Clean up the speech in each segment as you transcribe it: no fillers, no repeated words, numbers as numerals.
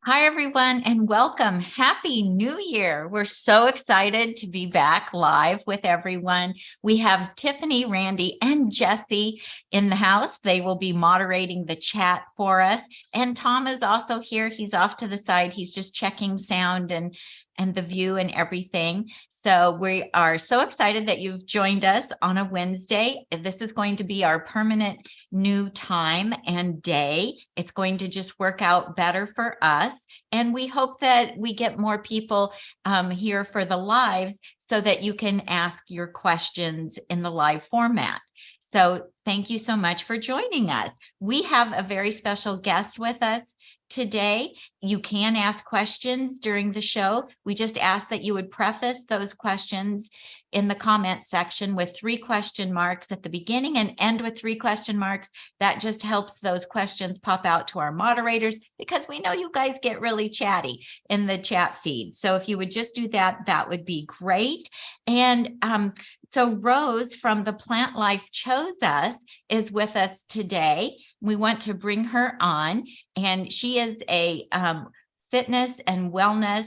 Hi, everyone, and welcome. Happy New Year. We're so excited to be back live with everyone. We have Tiffany, Randy, and Jesse in the house. They will be moderating the chat for us. And Tom is also here. He's off to the side. He's just checking sound and the view and everything. So we are so excited that you've joined us on a Wednesday. This is going to be our permanent new time and day. It's going to just work out better for us. And we hope that we get more people here for the lives so that you can ask your questions in the live format. So thank you so much for joining us. We have a very special guest with us today. You can ask questions during the show. We just ask that you would preface those questions in the comment section with 3 question marks at the beginning and end with 3 question marks. That just helps those questions pop out to our moderators because we know you guys get really chatty in the chat feed. So if you would just do that, that would be great. And so Rose from The Plant Life Chose Us is with us today. We want to bring her on, and she is a fitness and wellness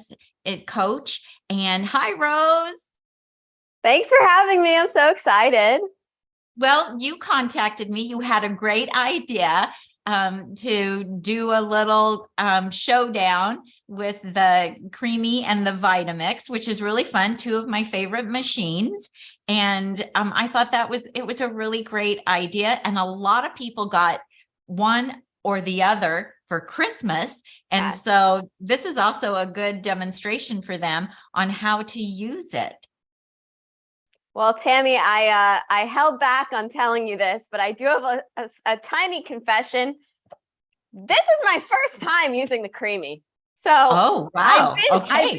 coach. And hi, Rose. Thanks for having me. I'm so excited. Well, you contacted me. You had a great idea to do a little showdown with the CREAMi and the Vitamix, which is really fun. 2 of my favorite machines. And I thought it was a really great idea. And a lot of people got one or the other for Christmas. And Yes. So this is also a good demonstration for them on how to use it. Well, Tami, I held back on telling you this, but I do have a tiny confession. This is my first time using the CREAMi. So Oh, wow. I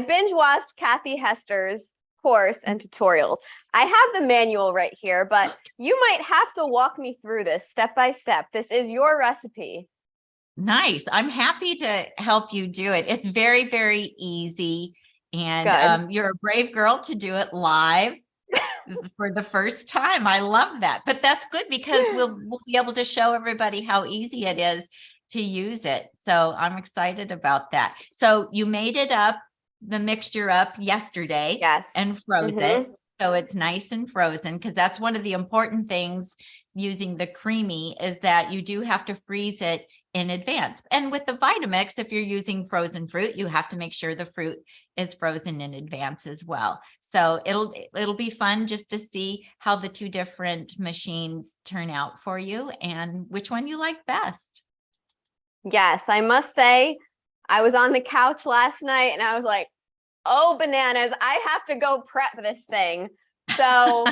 binge watched Kathy Hester's course and tutorials. I have the manual right here, but you might have to walk me through this step by step. This is your recipe. Nice. I'm happy to help you do it. It's very, very easy. And you're a brave girl to do it live for the first time. I love that. But that's good because we'll be able to show everybody how easy it is to use it. So I'm excited about that. So you made the mixture up yesterday. Yes. And froze it. So it's nice and frozen, because that's one of the important things using the CREAMi is that you do have to freeze it in advance. And with the Vitamix, if you're using frozen fruit, you have to make sure the fruit is frozen in advance as well. So it'll be fun just to see how the 2 different machines turn out for you and which one you like best. Yes, I must say, I was on the couch last night and I was like, oh, bananas, I have to go prep this thing. So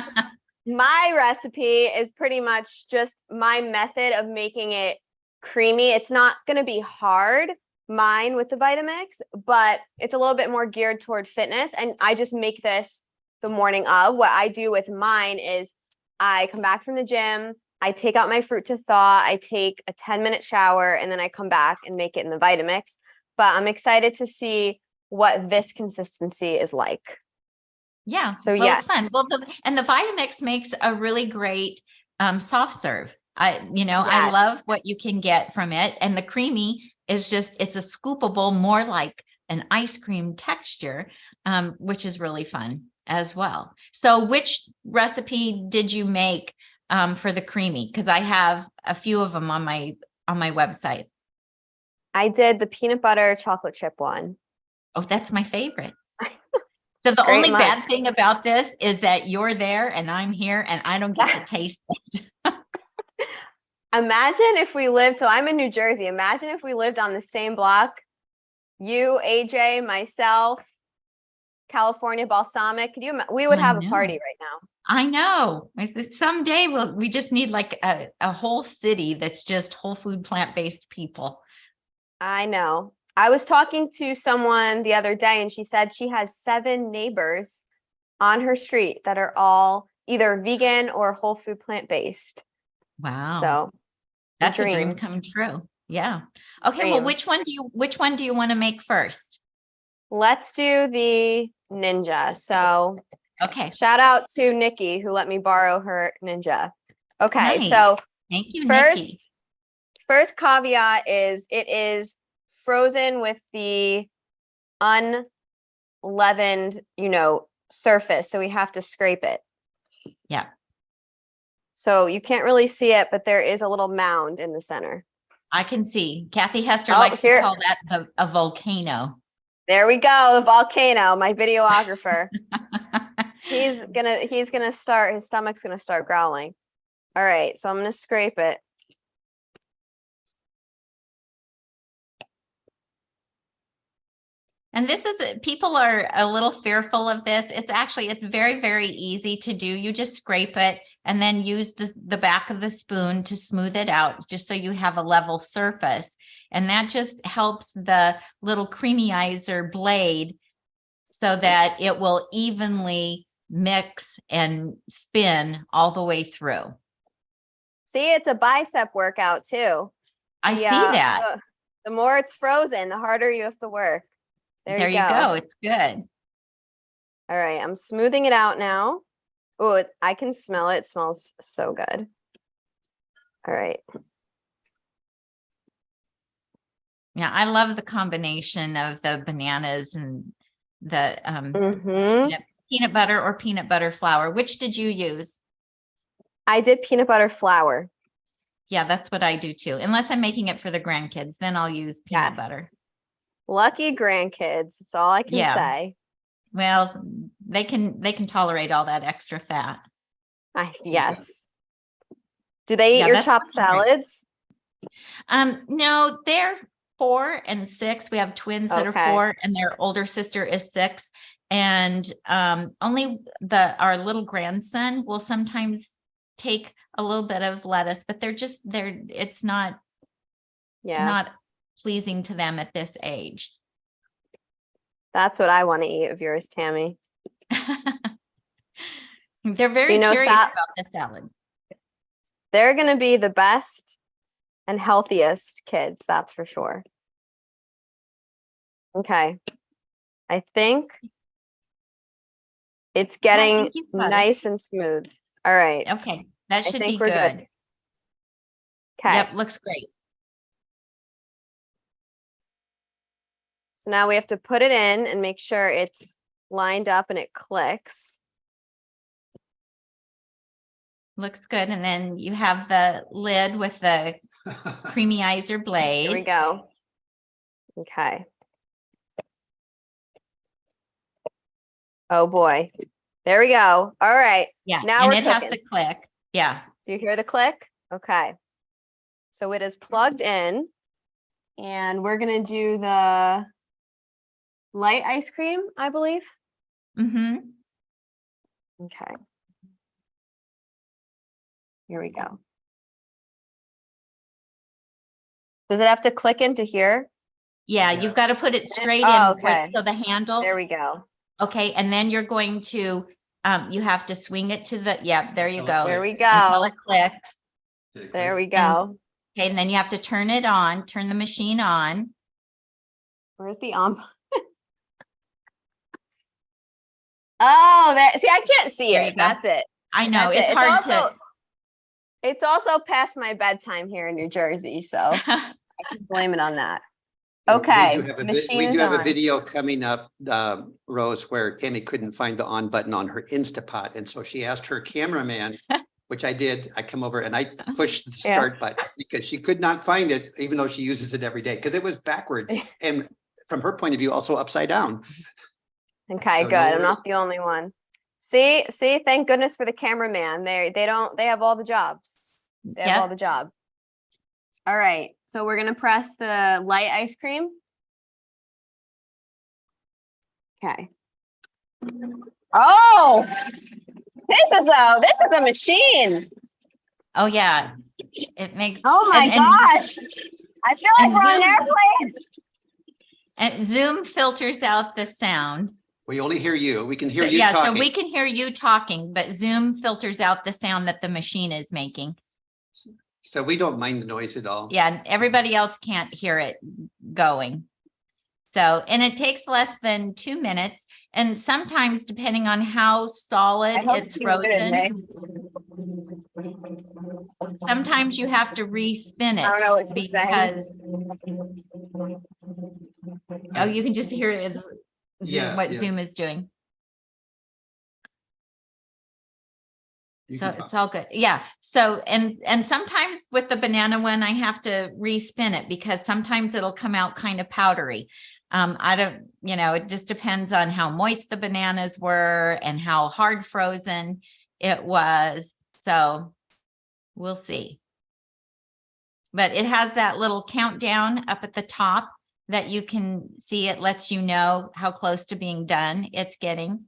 my recipe is pretty much just my method of making it creamy. It's not going to be hard, mine with the Vitamix, but it's a little bit more geared toward fitness. And I just make this the morning of. What I do with mine is I come back from the gym, I take out my fruit to thaw, I take a 10-minute shower, and then I come back and make it in the Vitamix. But I'm excited to see what this consistency is like. Yeah. So well, yes. It's fun. Well, the Vitamix makes a really great soft serve. I love what you can get from it. And the CREAMi is it's a scoopable, more like an ice cream texture, which is really fun as well. So which recipe did you make for the CREAMi? Because I have a few of them on my website. I did the peanut butter chocolate chip one. Oh, that's my favorite. So the only bad thing about this is that you're there and I'm here and I don't get to taste it. Imagine if we lived, so I'm in New Jersey. Imagine if we lived on the same block. You, AJ, myself, California Balsamic. We would have a party right now. I know. Someday we just need like a whole city that's just whole food plant-based people. I know. I was talking to someone the other day and she said she has 7 neighbors on her street that are all either vegan or whole food plant-based. Wow. So that's a dream come true. Yeah. Okay. Well, which one do you want to make first? Let's do the Ninja. So okay. Shout out to Nikki who let me borrow her Ninja. Okay. Nice. So thank you, Nikki. First caveat is it is frozen with the unleavened, surface. So we have to scrape it. Yeah. So you can't really see it, but there is a little mound in the center. I can see. Kathy Hester Oh, likes here. to call that a volcano. There we go, the volcano, my videographer. He's gonna start, his stomach's gonna start growling. All right, so I'm gonna scrape it. And this is, people are a little fearful of this. It's very, very easy to do. You just scrape it and then use the back of the spoon to smooth it out, just so you have a level surface. And that just helps the little creamyizer blade so that it will evenly mix and spin all the way through. See, it's a bicep workout too. I see that. The more it's frozen, the harder you have to work. There you go. It's good. All right, I'm smoothing it out now. Oh, I can smell it. It smells so good. All right. Yeah, I love the combination of the bananas and the peanut butter or peanut butter flour. Which did you use? I did peanut butter flour. Yeah, that's what I do too. Unless I'm making it for the grandkids, then I'll use peanut butter. Lucky grandkids. That's all I can say. Well, they can tolerate all that extra fat. Yes. Do they eat your chopped salads? No, they're 4 and 6. We have twins that are 4, and their older sister is 6. And only our little grandson will sometimes take a little bit of lettuce, but it's not pleasing to them at this age. That's what I want to eat of yours, Tami. They're very curious about the salad. They're going to be the best and healthiest kids, that's for sure. Okay. I think it's getting nice and smooth. All right. Okay. That should be good. Okay. Yep. Looks great. So now we have to put it in and make sure it's lined up and it clicks. Looks good. And then you have the lid with the creamyizer blade. Here we go. Okay. Oh boy. There we go. All right. Yeah. Now and we're it cooking. has to click. Yeah. Do you hear the click? Okay. So it is plugged in, and we're going to do the light ice cream, I believe. Mm-hmm. Okay. Here we go. Does it have to click into here? Yeah, you've got to put it straight in. So the handle. There we go. Okay, and then you're going to, you have to swing it to the, there you go. There we go. Until it clicks. There we go. And then you have to turn it on, turn the machine on. Where's the on? Oh, see, I can't see it. That's it. I know. It's hard to. It's also past my bedtime here in New Jersey, so I can blame it on that. Okay. We do have a video coming up, Rose, where Tami couldn't find the on button on her Instapot. And so she asked her cameraman, which I did. I come over and I pushed the start button because she could not find it, even though she uses it every day, because it was backwards. And from her point of view, also upside down. Okay, so good. I'm not the only one. See, thank goodness for the cameraman. They have all the jobs. They have all the jobs. All right. So we're going to press the light ice cream. Okay. Oh, this is a machine. Oh yeah. It makes. Oh my gosh. I feel like we're on an airplane. And Zoom filters out the sound. We only hear you. We can hear you talking. So we can hear you talking, but Zoom filters out the sound that the machine is making. So we don't mind the noise at all. Yeah, and everybody else can't hear it going. So, and it takes less than 2 minutes. And sometimes depending on how solid it's frozen, sometimes you have to re-spin I don't know it what she's saying. because, oh, you can just hear it. Yeah, What yeah. Zoom is doing. You So can it's all good. Yeah. So, and sometimes with the banana one, I have to re-spin it because sometimes it'll come out kind of powdery. I don't, it just depends on how moist the bananas were and how hard frozen it was. So we'll see. But it has that little countdown up at the top that you can see. It lets you know how close to being done it's getting.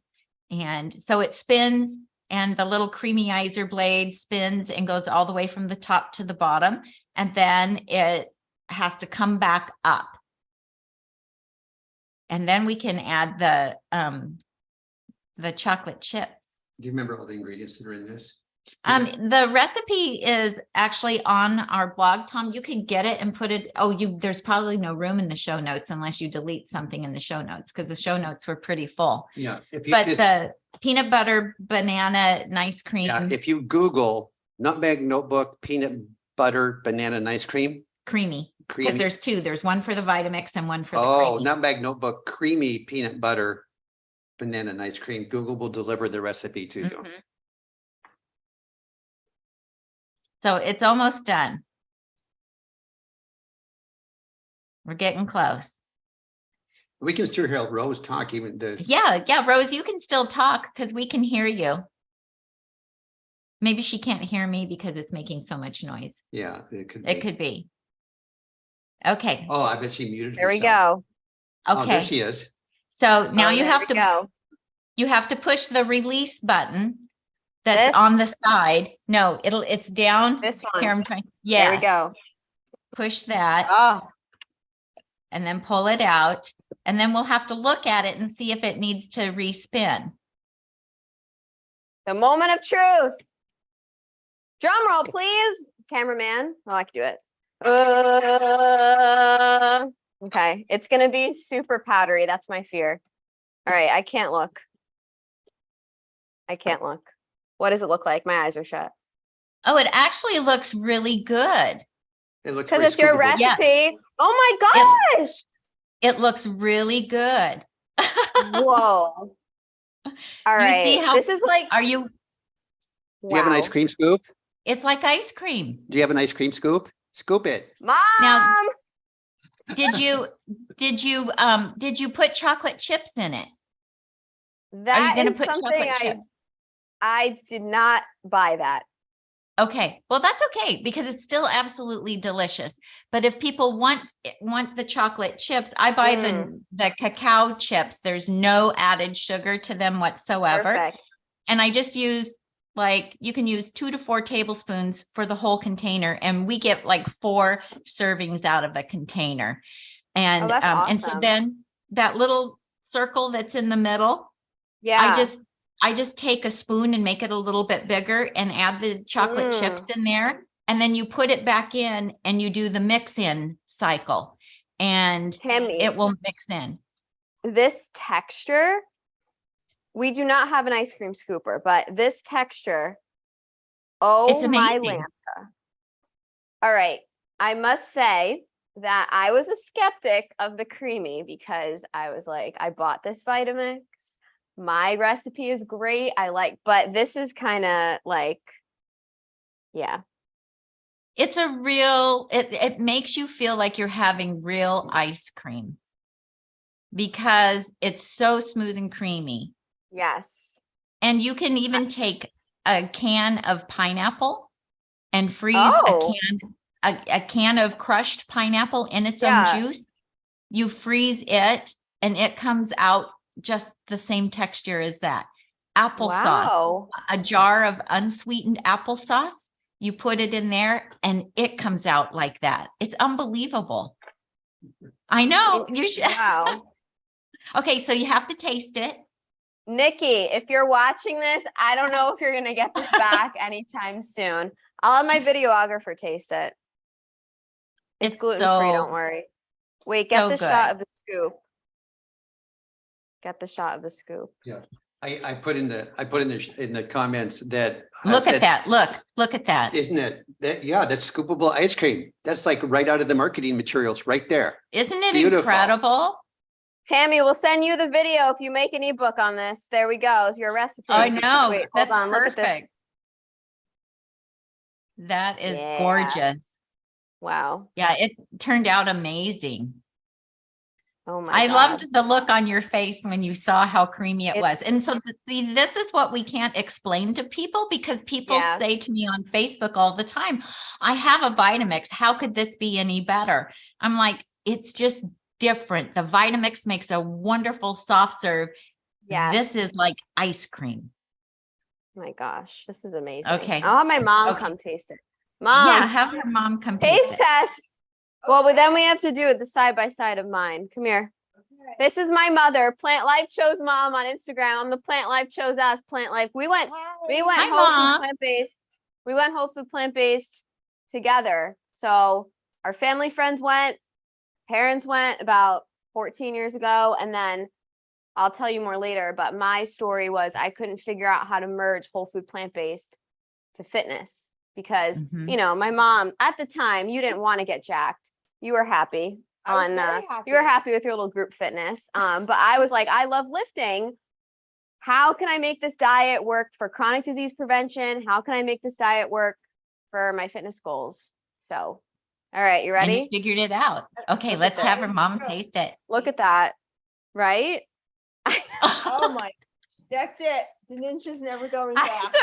And so it spins, and the little creamyizer blade spins and goes all the way from the top to the bottom. And then it has to come back up. And then we can add the chocolate chips. Do you remember all the ingredients that are in this? The recipe is actually on our blog, Tom. You can get it and put it. There's probably no room in the show notes unless you delete something in the show notes, because the show notes were pretty full. Yeah. If you But just, the peanut butter banana nice cream, yeah, if you Google Nutmeg Notebook, peanut butter, banana, and ice cream. CREAMi, because Creamy. there's two. There's one for the Vitamix and one for the Oh, CREAMi. Nutmeg Notebook, creamy peanut butter, banana, and ice cream. Google will deliver the recipe to you. Mhm. So it's almost done. We're getting close. We can still hear Rose talk, even the, Yeah, Rose, you can still talk because we can hear you. Maybe she can't hear me because it's making so much noise. yeah, it could It be. could be. Okay. Oh, I bet she muted There we herself. go. Oh, there Okay. she is. So now Oh, you there have we to go. you have to push the release button that's This? on the side. No, it's down. This one. Here I'm trying. There we Yes. go. Push that Oh, and then pull it out. And then we'll have to look at it and see if it needs to respin. the moment of truth. Drum roll, please. Cameraman. Oh, I can do it. Okay. It's going to be super powdery. That's my fear. All right. I can't look. I can't look. What does it look like? My eyes are shut. Oh, it actually looks really good. It looks Because very it's your scoopable. recipe. Yeah. Oh my gosh. It looks really good. Whoa. All right. see how- This is like, Are you? Do you have an ice wow. cream scoop? It's like ice cream. Do you have an ice cream scoop? Scoop it. Mom. Did you put chocolate chips in it? That gonna is put something chocolate chips? I did not buy that. Okay, well, that's okay because it's still absolutely delicious. But if people want the chocolate chips, I buy the cacao chips. There's no added sugar to them whatsoever. Perfect. And I just use you can use 2 to 4 tablespoons for the whole container. And we get like 4 servings out of a container. And, that's and so awesome. then that little circle that's in the middle, Yeah. I just take a spoon and make it a little bit bigger and add the chocolate chips in there. And then you put it back in and you do the mix in cycle and Tami, it will mix in. this texture, we do not have an ice cream scooper, but this texture, It's oh my amazing. Lanta. All right. I must say that I was a skeptic of the CREAMi because I was like, I bought this Vitamix. My recipe is great. But this is kind of like, yeah. It's a real, it makes you feel like you're having real ice cream because it's so smooth and creamy. Yes. And you can even take a can of pineapple and freeze Oh. a can of crushed pineapple in its Yeah. own juice. You freeze it and it comes out just the same texture as that. Applesauce, Wow. a jar of unsweetened applesauce. You put it in there and it comes out like that. It's unbelievable. I know you should. Wow. Okay, so you have to taste it. Nikki, if you're watching this, I don't know if you're going to get this back anytime soon. I'll have my videographer taste it. It's gluten-free, don't worry. Wait, get so the good. shot of the scoop. get the shot of the scoop. I put in the comments that. Look said, at that. Look at that. Isn't it? That's scoopable ice cream. That's like right out of the marketing materials right there. Isn't it Beautiful. incredible? Tami, we'll send you the video if you make an ebook on this. There we go. It's your recipe. I know. Wait, That's hold on. Look at this. perfect. That is Yeah. gorgeous. Wow. Yeah, it turned out amazing. Oh my I God. loved the look on your face when you saw how creamy it was. It's- And so see, this is what we can't explain to people because people Yeah. say to me on Facebook all the time, I have a Vitamix. How could this be any better? I'm like, it's just different. The Vitamix makes a wonderful soft serve. Yes. This is like ice cream. My gosh, this is amazing. Okay. I'll have my mom Okay. come taste it. Mom, Yeah, have your mom come taste taste it. test. Well, but then we have to do it the side by side of mine. Come here. This is my mother. Plant Life chose mom on Instagram. I'm the Plant Life chose us. Plant Life. We went Hi, whole Mom. food plant-based. We went whole food plant-based together. So our family friends went, parents went about 14 years ago. And then I'll tell you more later, but my story was I couldn't figure out how to merge whole food plant-based to fitness because, Mhm. you know, my mom at the time, you didn't want to get jacked. You were happy I was on, very you were happy. happy with your little group fitness. But I was like, I love lifting. How can I make this diet work for chronic disease prevention? How can I make this diet work for my fitness goals? So, all right, you And you ready? figured it out. Okay, Look at let's have this. her mom taste it. Look at that, right? Oh my, that's it. The ninja's never going I back. have, to,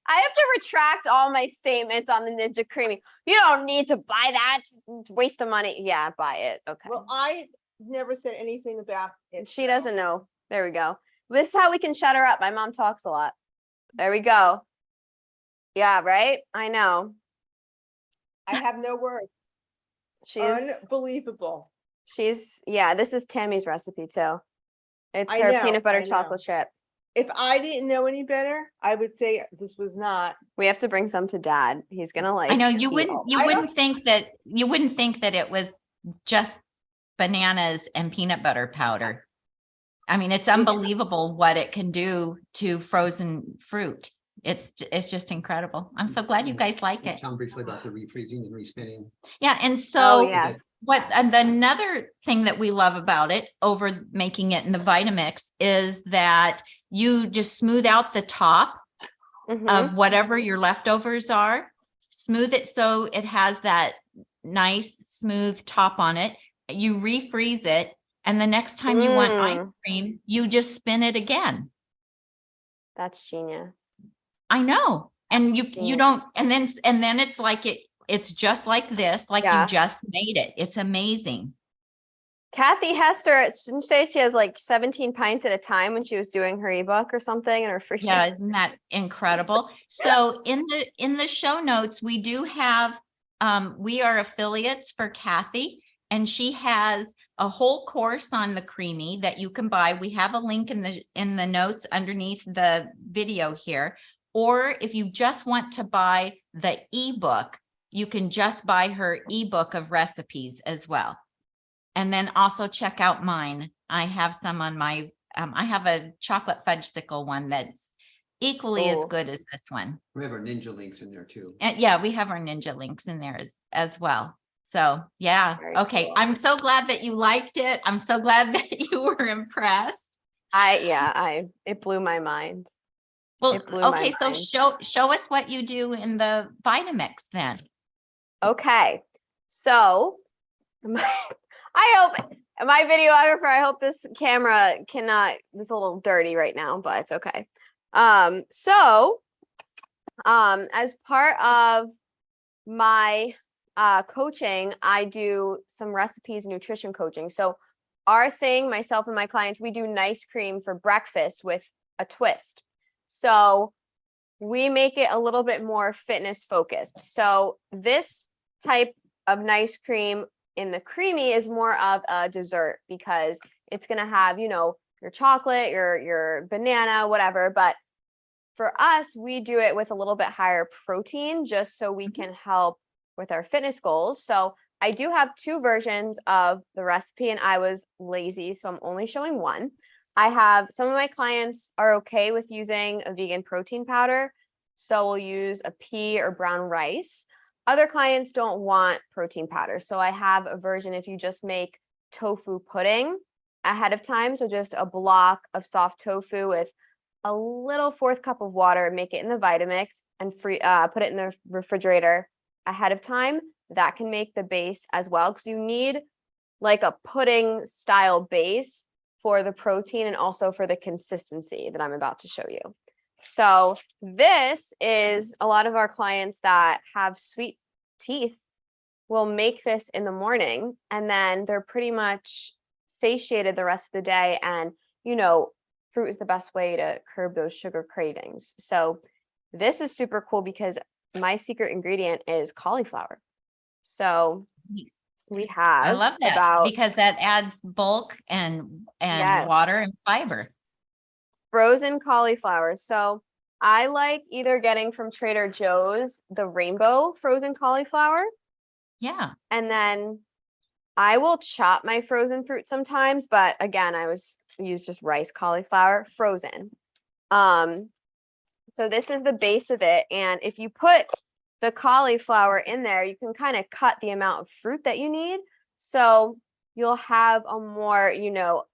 I have to retract all my statements on the Ninja Creamy. You don't need to buy that. It's a waste of money. Yeah, buy it. Okay. Well, I never said anything about it. She doesn't know. There we go. This is how we can shut her up. My mom talks a lot. There we go. Yeah, right? I know. I have no words. She's Unbelievable. yeah, this is Tammy's recipe too. It's I her know, peanut butter I know. chocolate chip. If I didn't know any better, I would say this was not. We have to bring some to dad. He's gonna like I know you eat wouldn't all- you I wouldn't think that it was just bananas and peanut butter powder. I mean, it's unbelievable what it can do to frozen fruit. It's just incredible. I'm so glad you guys like it. Tell briefly about the refreezing and respinning. Yeah, and Oh, so yes. and another thing that we love about it over making it in the Vitamix is that you just smooth out the top Mhm. of whatever your leftovers are, smooth it so it has that nice smooth top on it. You refreeze it, and the next time you want ice cream, you just spin it again. That's genius. I know. And you don't, Genius. and then it's like it's just like this, like Yeah. you just made it. It's amazing. Kathy Hester, didn't say she has like 17 pints at a time when she was doing her ebook or something in her free. Yeah, isn't that incredible? So in the show notes, we do have we are affiliates for Kathy, and she has a whole course on the CREAMi that you can buy. We have a link in the notes underneath the video here. Or if you just want to buy the ebook, you can just buy her ebook of recipes as well. And then also check out mine. I have some on my, I have a chocolate fudgesicle one that's equally as Ooh. good as this one. We have our ninja links in there too. And yeah, we have our ninja links in there as well. So yeah, Very okay. cool. I'm so glad that you liked it. I'm so glad that you were impressed. It blew my mind. Well, It blew my okay, so mind. show us what you do in the Vitamix then. Okay, so I hope my videographer, I hope this camera cannot, it's a little dirty right now, but it's okay. So as part of my coaching, I do some recipes and nutrition coaching. So our thing, myself and my clients, we do nice cream for breakfast with a twist. So we make it a little bit more fitness focused. So this type of nice cream in the CREAMi is more of a dessert because it's going to have, you know, your chocolate, your banana, whatever. But for us, we do it with a little bit higher protein just so we can help with our fitness goals. So I do have two versions of the recipe and I was lazy, so I'm only showing one. I have some of my clients are okay with using a vegan protein powder. So we'll use a pea or brown rice. Other clients don't want protein powder. So I have a version if you just make tofu pudding ahead of time. So just a block of soft tofu with a little 1/4 cup of water, make it in the Vitamix and put it in the refrigerator ahead of time. That can make the base as well, because you need like a pudding style base for the protein and also for the consistency that I'm about to show you. So this is a lot of our clients that have sweet teeth will make this in the morning, and then they're pretty much satiated the rest of the day. And, you know, fruit is the best way to curb those sugar cravings. So this is super cool because my secret ingredient is cauliflower. So we have I love that about because that adds bulk and Yes. water and fiber. frozen cauliflower. So I like either getting from Trader Joe's the rainbow frozen cauliflower, Yeah. and then I will chop my frozen fruit sometimes, but again, I use just rice cauliflower frozen. So this is the base of it, and if you put the cauliflower in there, you can kind of cut the amount of fruit that you need, so you'll have a more, you know,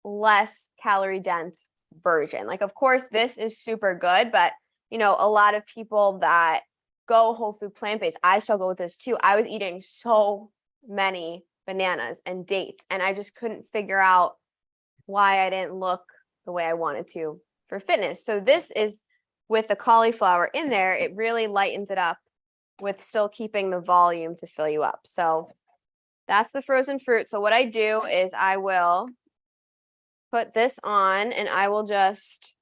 less calorie dense version. Like, of course, this is super good, but you know, a lot of people that go whole food plant-based, I struggle with this too. I was eating so many bananas and dates, and I just couldn't figure out why I didn't look the way I wanted to for fitness. So this is with the cauliflower in there, it really lightens it up with still keeping the volume to fill you up. So that's the frozen fruit. So what I do is I will put this on, and I will just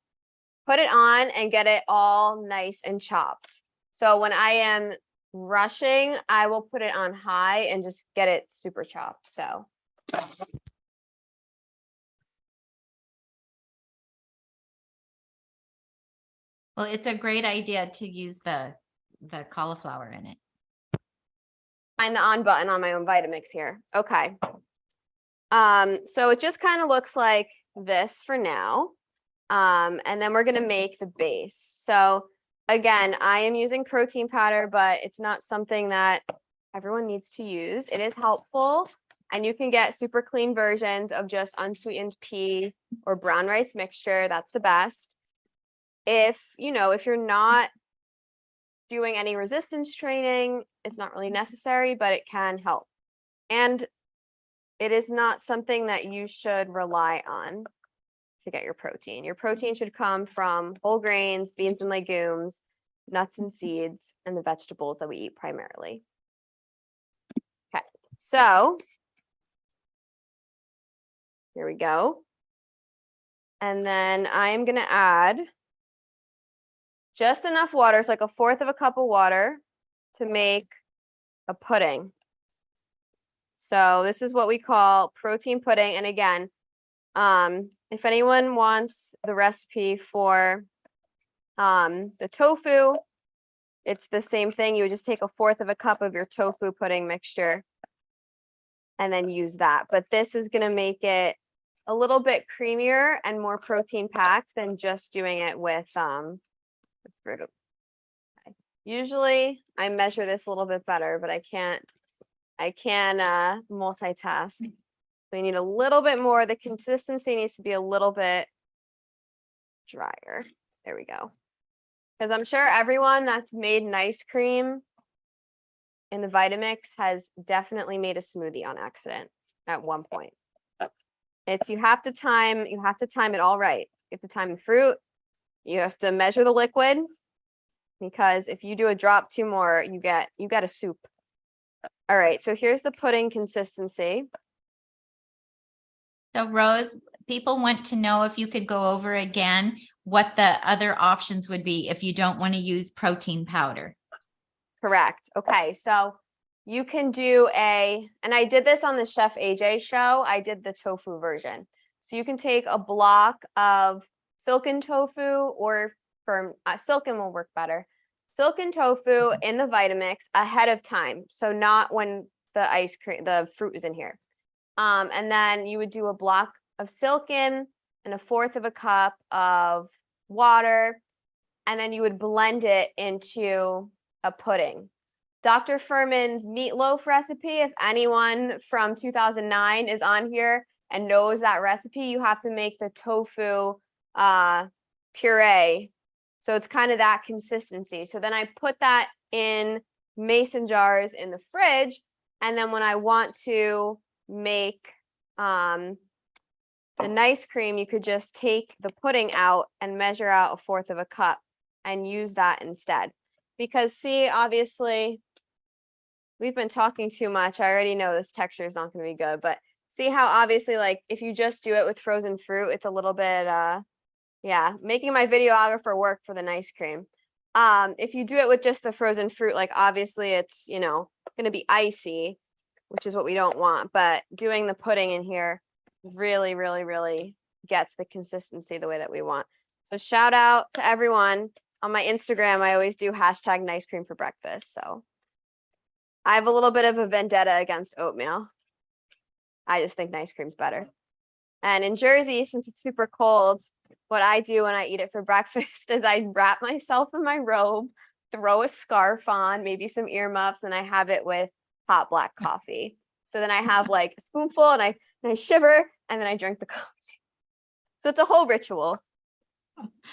put it on and get it all nice and chopped. So when I am rushing, I will put it on high and just get it super chopped. So Well, it's a great idea to use the cauliflower in it. find the on button on my own Vitamix here. Okay. So it just kind of looks like this for now. And then we're going to make the base. So again, I am using protein powder, but it's not something that everyone needs to use. It is helpful, and you can get super clean versions of just unsweetened pea or brown rice mixture. That's the best. If, you know, if you're not doing any resistance training, it's not really necessary, but it can help. And it is not something that you should rely on to get your protein. Your protein should come from whole grains, beans and legumes, nuts and seeds, and the vegetables that we eat primarily. Okay, so here we go. And then I am going to add just enough water, so like 1/4 cup of water to make a pudding. So this is what we call protein pudding. And again, if anyone wants the recipe for the tofu, it's the same thing. You would just take 1/4 cup of your tofu pudding mixture and then use that. But this is going to make it a little bit creamier and more protein packed than just doing it with fruit. Okay. Usually I measure this a little bit better, but I can multitask. We need a little bit more. The consistency needs to be a little bit drier. There we go. Because I'm sure everyone that's made an ice cream in the Vitamix has definitely made a smoothie on accident at one point. You have to time it all right. You have to time the fruit. You have to measure the liquid, because if you do a drop too more, you get a soup. All right, so here's the pudding consistency. So Rose, people want to know if you could go over again what the other options would be if you don't want to use protein powder. Correct. Okay, so you can do and I did this on the Chef AJ show, I did the tofu version. So you can take a block of silken tofu, or firm, silken will work better. Silken tofu in the Vitamix ahead of time. So not when the fruit is in here. And then you would do a block of silken and 1/4 of a cup of water, and then you would blend it into a pudding. Dr. Furman's meatloaf recipe, if anyone from 2009 is on here and knows that recipe, you have to make the tofu puree. So it's kind of that consistency. So then I put that in mason jars in the fridge. And then when I want to make the nice cream, you could just take the pudding out and measure out 1/4 of a cup and use that instead. Because see, obviously, we've been talking too much. I already know this texture is not going to be good, but see how obviously, like, if you just do it with frozen fruit, it's a little bit, yeah, making my videographer work for the nice cream. If you do it with just the frozen fruit, like, obviously it's, you know, going to be icy, which is what we don't want, but doing the pudding in here really, really, really gets the consistency the way that we want. So shout out to everyone. On my Instagram, I always do hashtag nice cream for breakfast. So I have a little bit of a vendetta against oatmeal. I just think nice cream's better. And in Jersey, since it's super cold, what I do when I eat it for breakfast is I wrap myself in my robe, throw a scarf on, maybe some earmuffs, and I have it with hot black coffee. So then I have like a spoonful and I shiver and then I drink the coffee. So it's a whole ritual.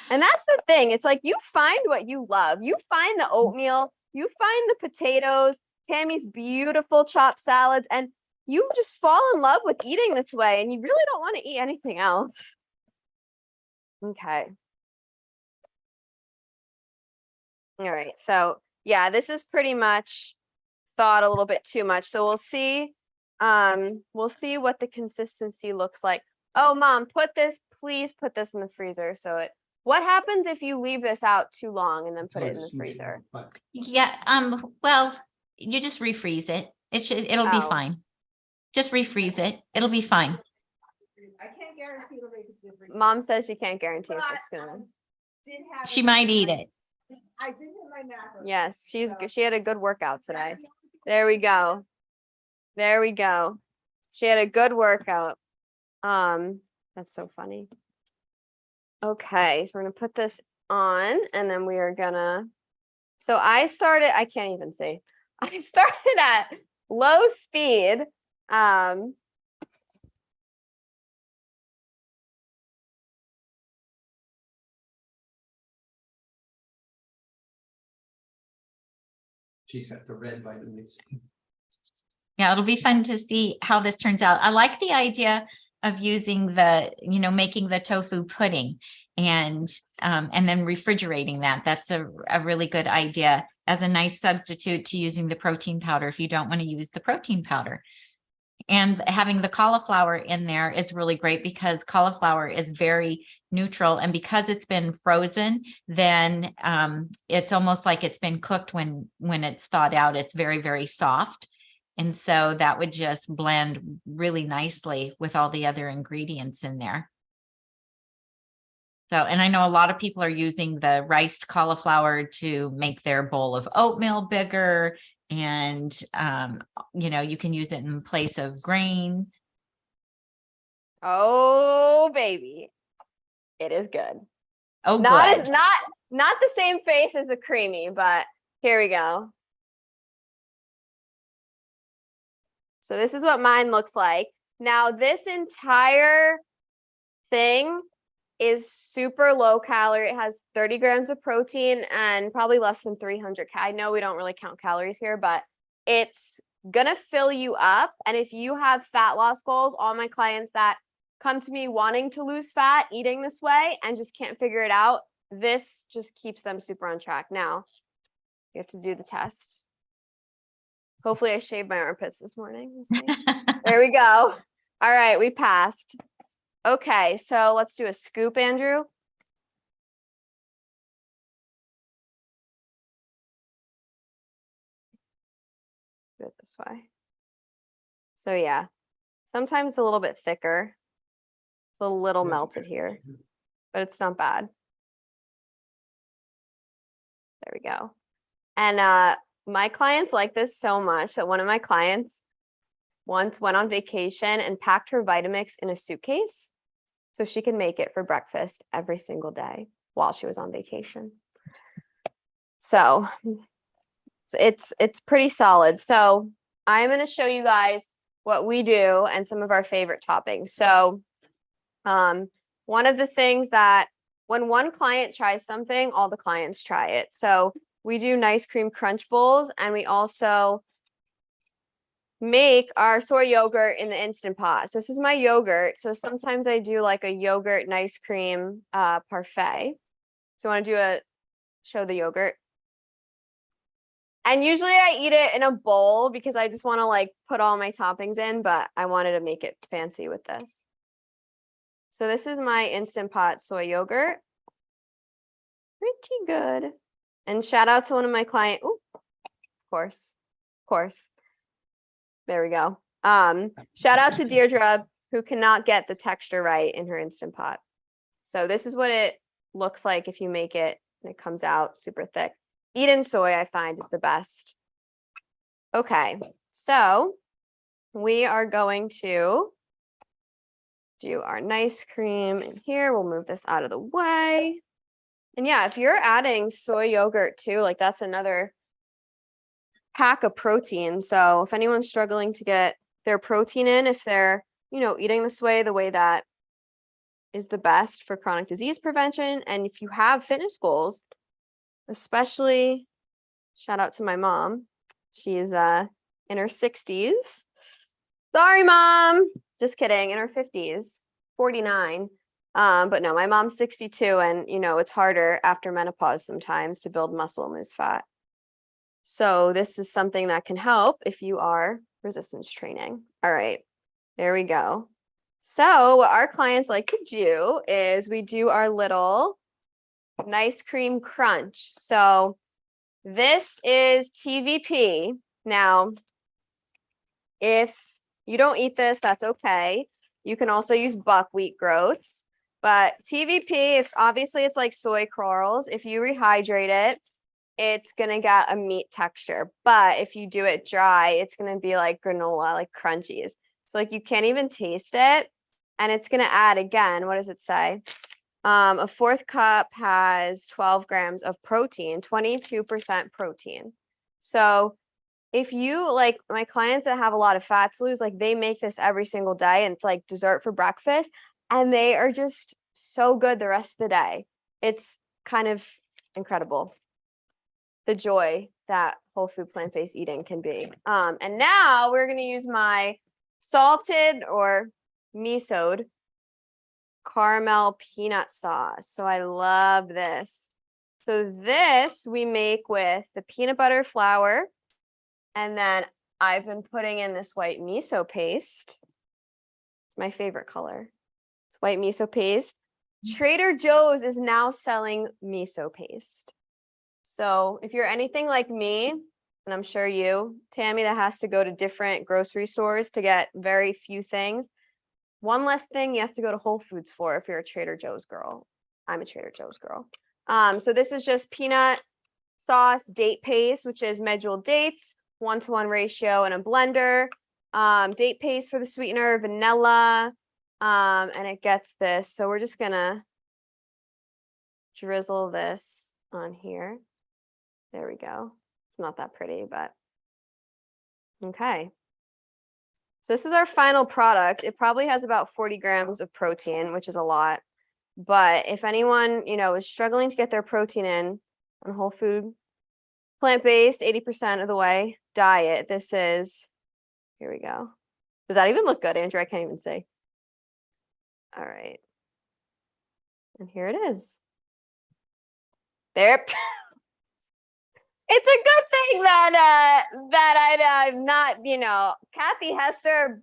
And that's the thing. It's like you find what you love. You find the oatmeal, you find the potatoes, Tami's beautiful chopped salads, and you just fall in love with eating this way and you really don't want to eat anything else. Okay. All right. So yeah, this is pretty much thawed a little bit too much. So we'll see what the consistency looks like. Oh, Mom, please put this in the freezer. So what happens if you leave this out too long and then put it in the freezer? Yeah, well, you just refreeze it. It'll be fine. Just refreeze it. It'll be fine. I can't guarantee it'll make a difference. Mom says she can't guarantee if it's gonna. She might eat it. I did have my macros. Yes, she had a good workout today. There we go. There we go. She had a good workout. That's so funny. Okay, so we're gonna put this on and then we are gonna, so I can't even see. I started at low speed. She's got the red Vitamix. Yeah, it'll be fun to see how this turns out. I like the idea of using making the tofu pudding and then refrigerating that. That's a really good idea as a nice substitute to using the protein powder if you don't want to use the protein powder. And having the cauliflower in there is really great because cauliflower is very neutral. And because it's been frozen, then it's almost like it's been cooked when it's thawed out. It's very, very soft. And so that would just blend really nicely with all the other ingredients in there. So, and I know a lot of people are using the riced cauliflower to make their bowl of oatmeal bigger. And, you can use it in place of grains. Oh, baby. It is good. Oh, not good. Not the same face as the CREAMi, but here we go. So this is what mine looks like. Now this entire thing is super low calorie. It has 30 grams of protein and probably less than 300. I know we don't really count calories here, but it's gonna fill you up. And if you have fat loss goals, all my clients that come to me wanting to lose fat, eating this way and just can't figure it out, this just keeps them super on track. Now you have to do the test. Hopefully I shaved my armpits this morning. We'll see. There we go. All right, we passed. Okay, so let's do a scoop, Andrew. Do it this way. So yeah, sometimes it's a little bit thicker. It's a little melted here, but it's not bad. There we go. And my clients like this so much that one of my clients once went on vacation and packed her Vitamix in a suitcase. so she could make it for breakfast every single day while she was on vacation. So it's pretty solid. So I'm going to show you guys what we do and some of our favorite toppings. So one of the things that when one client tries something, all the clients try it. So we do nice cream crunch bowls, and we also make our soy yogurt in the Instant Pot. So this is my yogurt. So sometimes I do like a yogurt nice cream parfait. So I want to show the yogurt. And usually I eat it in a bowl because I just want to like put all my toppings in, but I wanted to make it fancy with this. So this is my Instant Pot soy yogurt. Pretty good. And shout out to one of my clients. Ooh, of course. There we go. Shout out to Deirdre, who cannot get the texture right in her Instant Pot. So this is what it looks like if you make it and it comes out super thick. Eden soy, I find, is the best. Okay, so we are going to do our nice cream in here. We'll move this out of the way. And yeah, if you're adding soy yogurt too, like that's another pack of protein. So if anyone's struggling to get their protein in, if they're, eating this way, the way that is the best for chronic disease prevention. And if you have fitness goals, especially shout out to my mom. She's in her 60s. Sorry, Mom. Just kidding. In her 50s, 49. But no, my mom's 62, and it's harder after menopause sometimes to build muscle and lose fat. So this is something that can help if you are resistance training. All right, there we go. So what our clients like to do is we do our little nice cream crunch. So this is TVP. Now, if you don't eat this, that's okay. You can also use buckwheat groats, but TVP, if obviously it's like soy corals, if you rehydrate it, it's going to get a meat texture. But if you do it dry, it's going to be like granola, like crunchies. So like you can't even taste it. And it's going to add, again, what does it say? A fourth cup has 12 grams of protein, 22% protein. So if you like my clients that have a lot of fat to lose, like they make this every single day and it's like dessert for breakfast, and they are just so good the rest of the day. It's kind of incredible, the joy that whole food plant-based eating can be. And now we're going to use my salted or misoed caramel peanut sauce. So I love this. So this we make with the peanut butter flour, and then I've been putting in this white miso paste. It's my favorite color. It's white miso paste. Trader Joe's is now selling miso paste. So if you're anything like me, and I'm sure you, Tami, that has to go to different grocery stores to get very few things, one less thing you have to go to Whole Foods for if you're a Trader Joe's girl. I'm a Trader Joe's girl. So this is just peanut sauce, date paste, which is medjool dates, 1-to-1 ratio in a blender. Date paste for the sweetener, vanilla, and it gets this. So we're just gonna drizzle this on here. There we go. It's not that pretty, but okay. So this is our final product. It probably has about 40 grams of protein, which is a lot. But if anyone, is struggling to get their protein in on whole food, plant-based, 80% of the way diet, this is, here we go. Does that even look good, Andrew? I can't even see. All right. And here it is. There. It's a good thing that I'm not, Kathy Hester,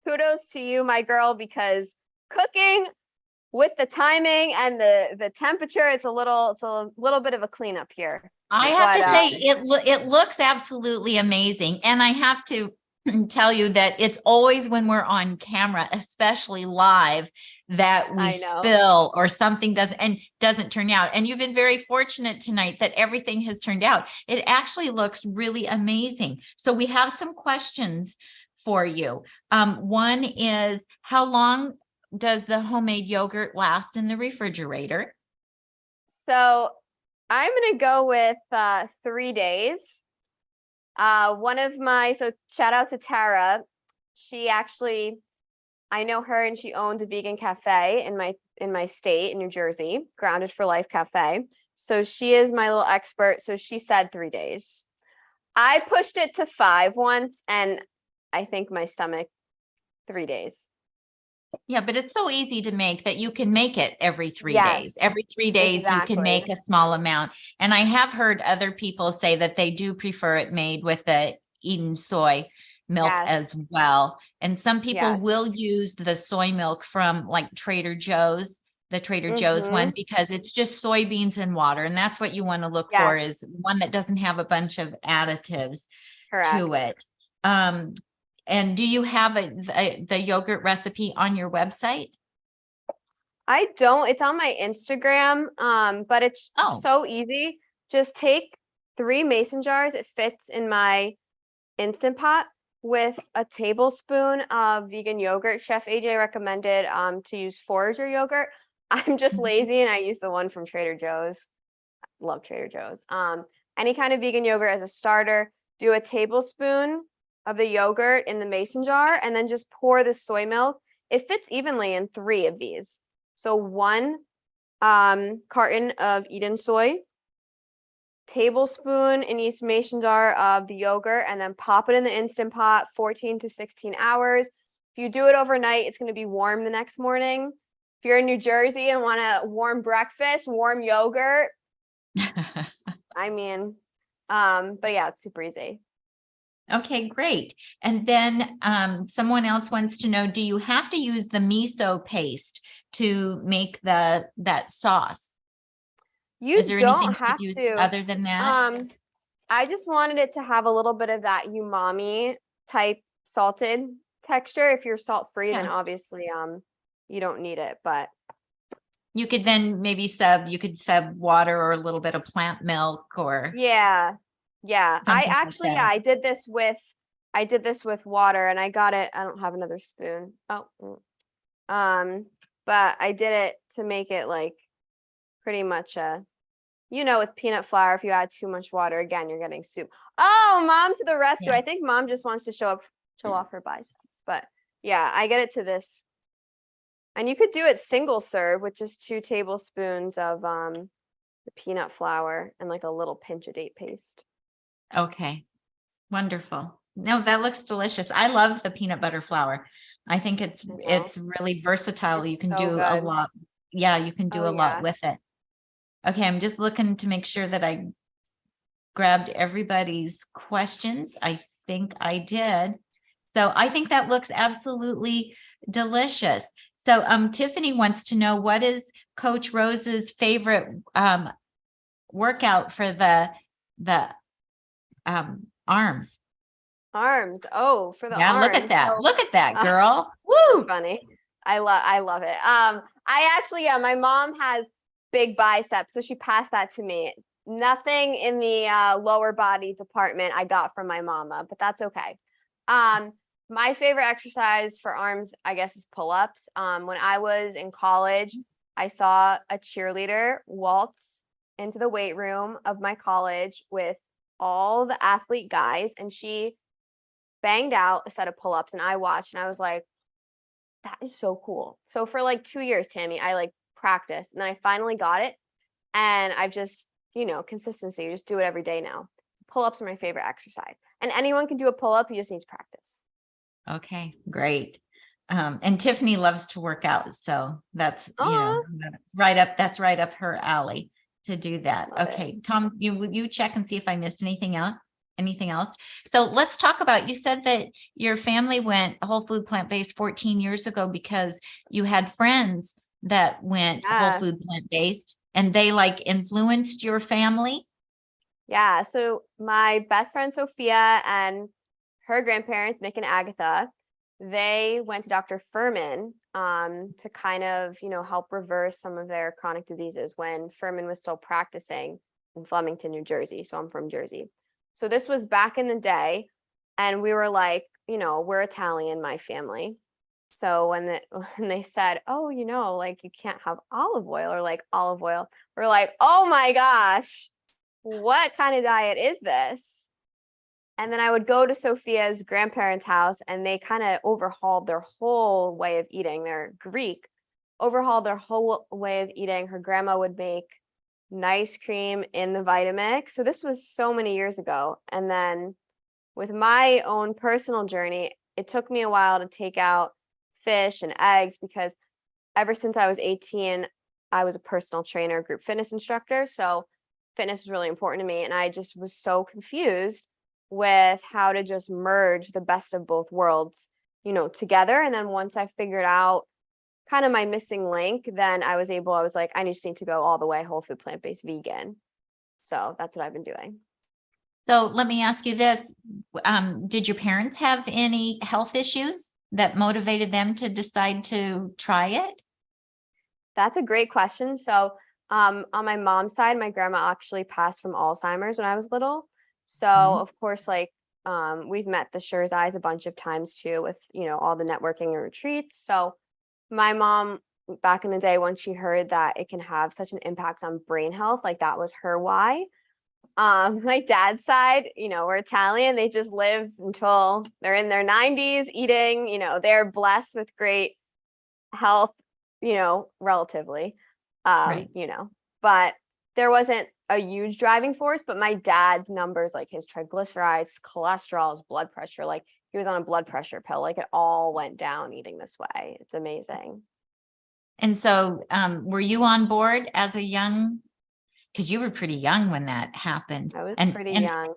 kudos to you, my girl, because cooking with the timing and the temperature, it's a little bit of a cleanup here. I have to say it looks absolutely amazing. And I have to tell you that it's always when we're on camera, especially live, that we spill or something doesn't turn out. And you've been very fortunate tonight that everything has turned out. It actually looks really amazing. So we have some questions for you. One is, how long does the homemade yogurt last in the refrigerator? So I'm gonna go with 3 days. So shout out to Tara. She actually, I know her and she owned a vegan cafe in my state in New Jersey, Grounded for Life Cafe. So she is my little expert. So she said 3 days. I pushed it to 5 once, and I think my stomach 3 days. Yeah, but it's so easy to make that you can make it every 3 days. Yes, Every 3 days you can make exactly. a small amount. And I have heard other people say that they do prefer it made with the Eden soy milk as Yes. well. And some people Yes. will use the soy milk from like Trader Joe's, the Trader Joe's one, Mhm. because it's just soybeans and water. And that's what you want to look for, Yes. is one that doesn't have a bunch of additives to Correct. it. And do you have the yogurt recipe on your website? I don't. It's on my Instagram, but it's Oh, so easy. Just take 3 mason jars. It fits in my Instant Pot with a tablespoon of vegan yogurt. Chef AJ recommended to use forager yogurt. I'm just mhm. lazy and I use the one from Trader Joe's. Love Trader Joe's. Any kind of vegan yogurt as a starter. Do a tablespoon of the yogurt in the mason jar and then just pour the soy milk. It fits evenly in 3 of these. So 1 carton of Eden soy, tablespoon in each mason jar of the yogurt, and then pop it in the Instant Pot 14 to 16 hours. If you do it overnight, it's going to be warm the next morning. If you're in New Jersey and want a warm breakfast, warm yogurt, I mean, but yeah, it's super easy. Okay, great. And then someone else wants to know, do you have to use the miso paste to make that sauce? You Is there anything don't you have could use to. other than that? I just wanted it to have a little bit of that umami type salted texture. If you're salt free, then Yeah. obviously you don't need it, but You could then maybe you could sub water or a little bit of plant milk or yeah. I something like actually, that. I did this with water and I got it. I don't have another spoon. But I did it to make it like pretty much with peanut flour, if you add too much water, again, you're getting soup. Oh, mom to the rescue. Yeah. I think mom just wants to show off her biceps. But yeah, I get it to this. And you could do it single serve with just 2 tablespoons of the peanut flour and like a little pinch of date paste. Okay, wonderful. No, that looks delicious. I love the peanut butter flour. I think it's really versatile. You It's can so do a good. lot. Yeah, you can do Oh a lot yeah. with it. Okay, I'm just looking to make sure that I grabbed everybody's questions. I think I did. So I think that looks absolutely delicious. So Tiffany wants to know, what is Coach Rose's favorite workout for the arms? Arms. Oh, for the Yeah, arms. look at that. So, Look at that, girl. that's Woo! funny. I love it. I actually, my mom has big biceps, so she passed that to me. Nothing in the lower body department I got from my mama, but that's okay. My favorite exercise for arms, I guess, is pull-ups. When I was in college, I saw a cheerleader waltz into the weight room of my college with all the athlete guys, and she banged out a set of pull-ups, and I watched, and I was like, that is so cool. So for like 2 years, Tami, I like practiced, and then I finally got it, and I've just, consistency, you just do it every day now. Pull-ups are my favorite exercise, and anyone can do a pull-up. You just need to practice. Okay, great. And Tiffany loves to work out, so that's that's right up her alley to do that. Love Okay, Tom, you check and see if I missed anything else. So let's talk about, you said that your family went whole food plant-based 14 years ago because you had friends that went whole food plant-based and they like influenced your family. Yeah. So my best friend Sophia and her grandparents, Nick and Agatha, they went to Dr. Furman to kind of, help reverse some of their chronic diseases when Furman was still practicing in Flemington, New Jersey. So I'm from Jersey. So this was back in the day. And we were like, we're Italian, my family. So when they said, oh, like you can't have olive oil or like olive oil, we're like, oh my gosh, what kind of diet is this? And then I would go to Sophia's grandparents' house and they kind of overhauled their whole way of eating. They're Greek, overhauled their whole way of eating. Her grandma would make nice cream in the Vitamix. So this was so many years ago. And then with my own personal journey, it took me a while to take out fish and eggs because ever since I was 18, I was a personal trainer, group fitness instructor. So fitness is really important to me. And I just was so confused with how to just merge the best of both worlds, together. And then once I figured out kind of my missing link, then I was like, I just need to go all the way whole food, plant-based, vegan. So that's what I've been doing. So let me ask you this. Did your parents have any health issues that motivated them to decide to try it? That's a great question. So on my mom's side, my grandma actually passed from Alzheimer's when I was little. So of course, like we've met the Shurzais a bunch of times too with, all the networking and retreats. So my mom back in the day, when she heard that it can have such an impact on brain health, like that was her why. My dad's side, we're Italian. They just live until they're in their 90s eating, they're blessed with great health, relatively, Right. but there wasn't a huge driving force, but my dad's numbers, like his triglycerides, cholesterol, his blood pressure, like he was on a blood pressure pill, like it all went down eating this way. It's amazing. And so were you on board as a young, because you were pretty young when that happened. I was and, pretty and, young.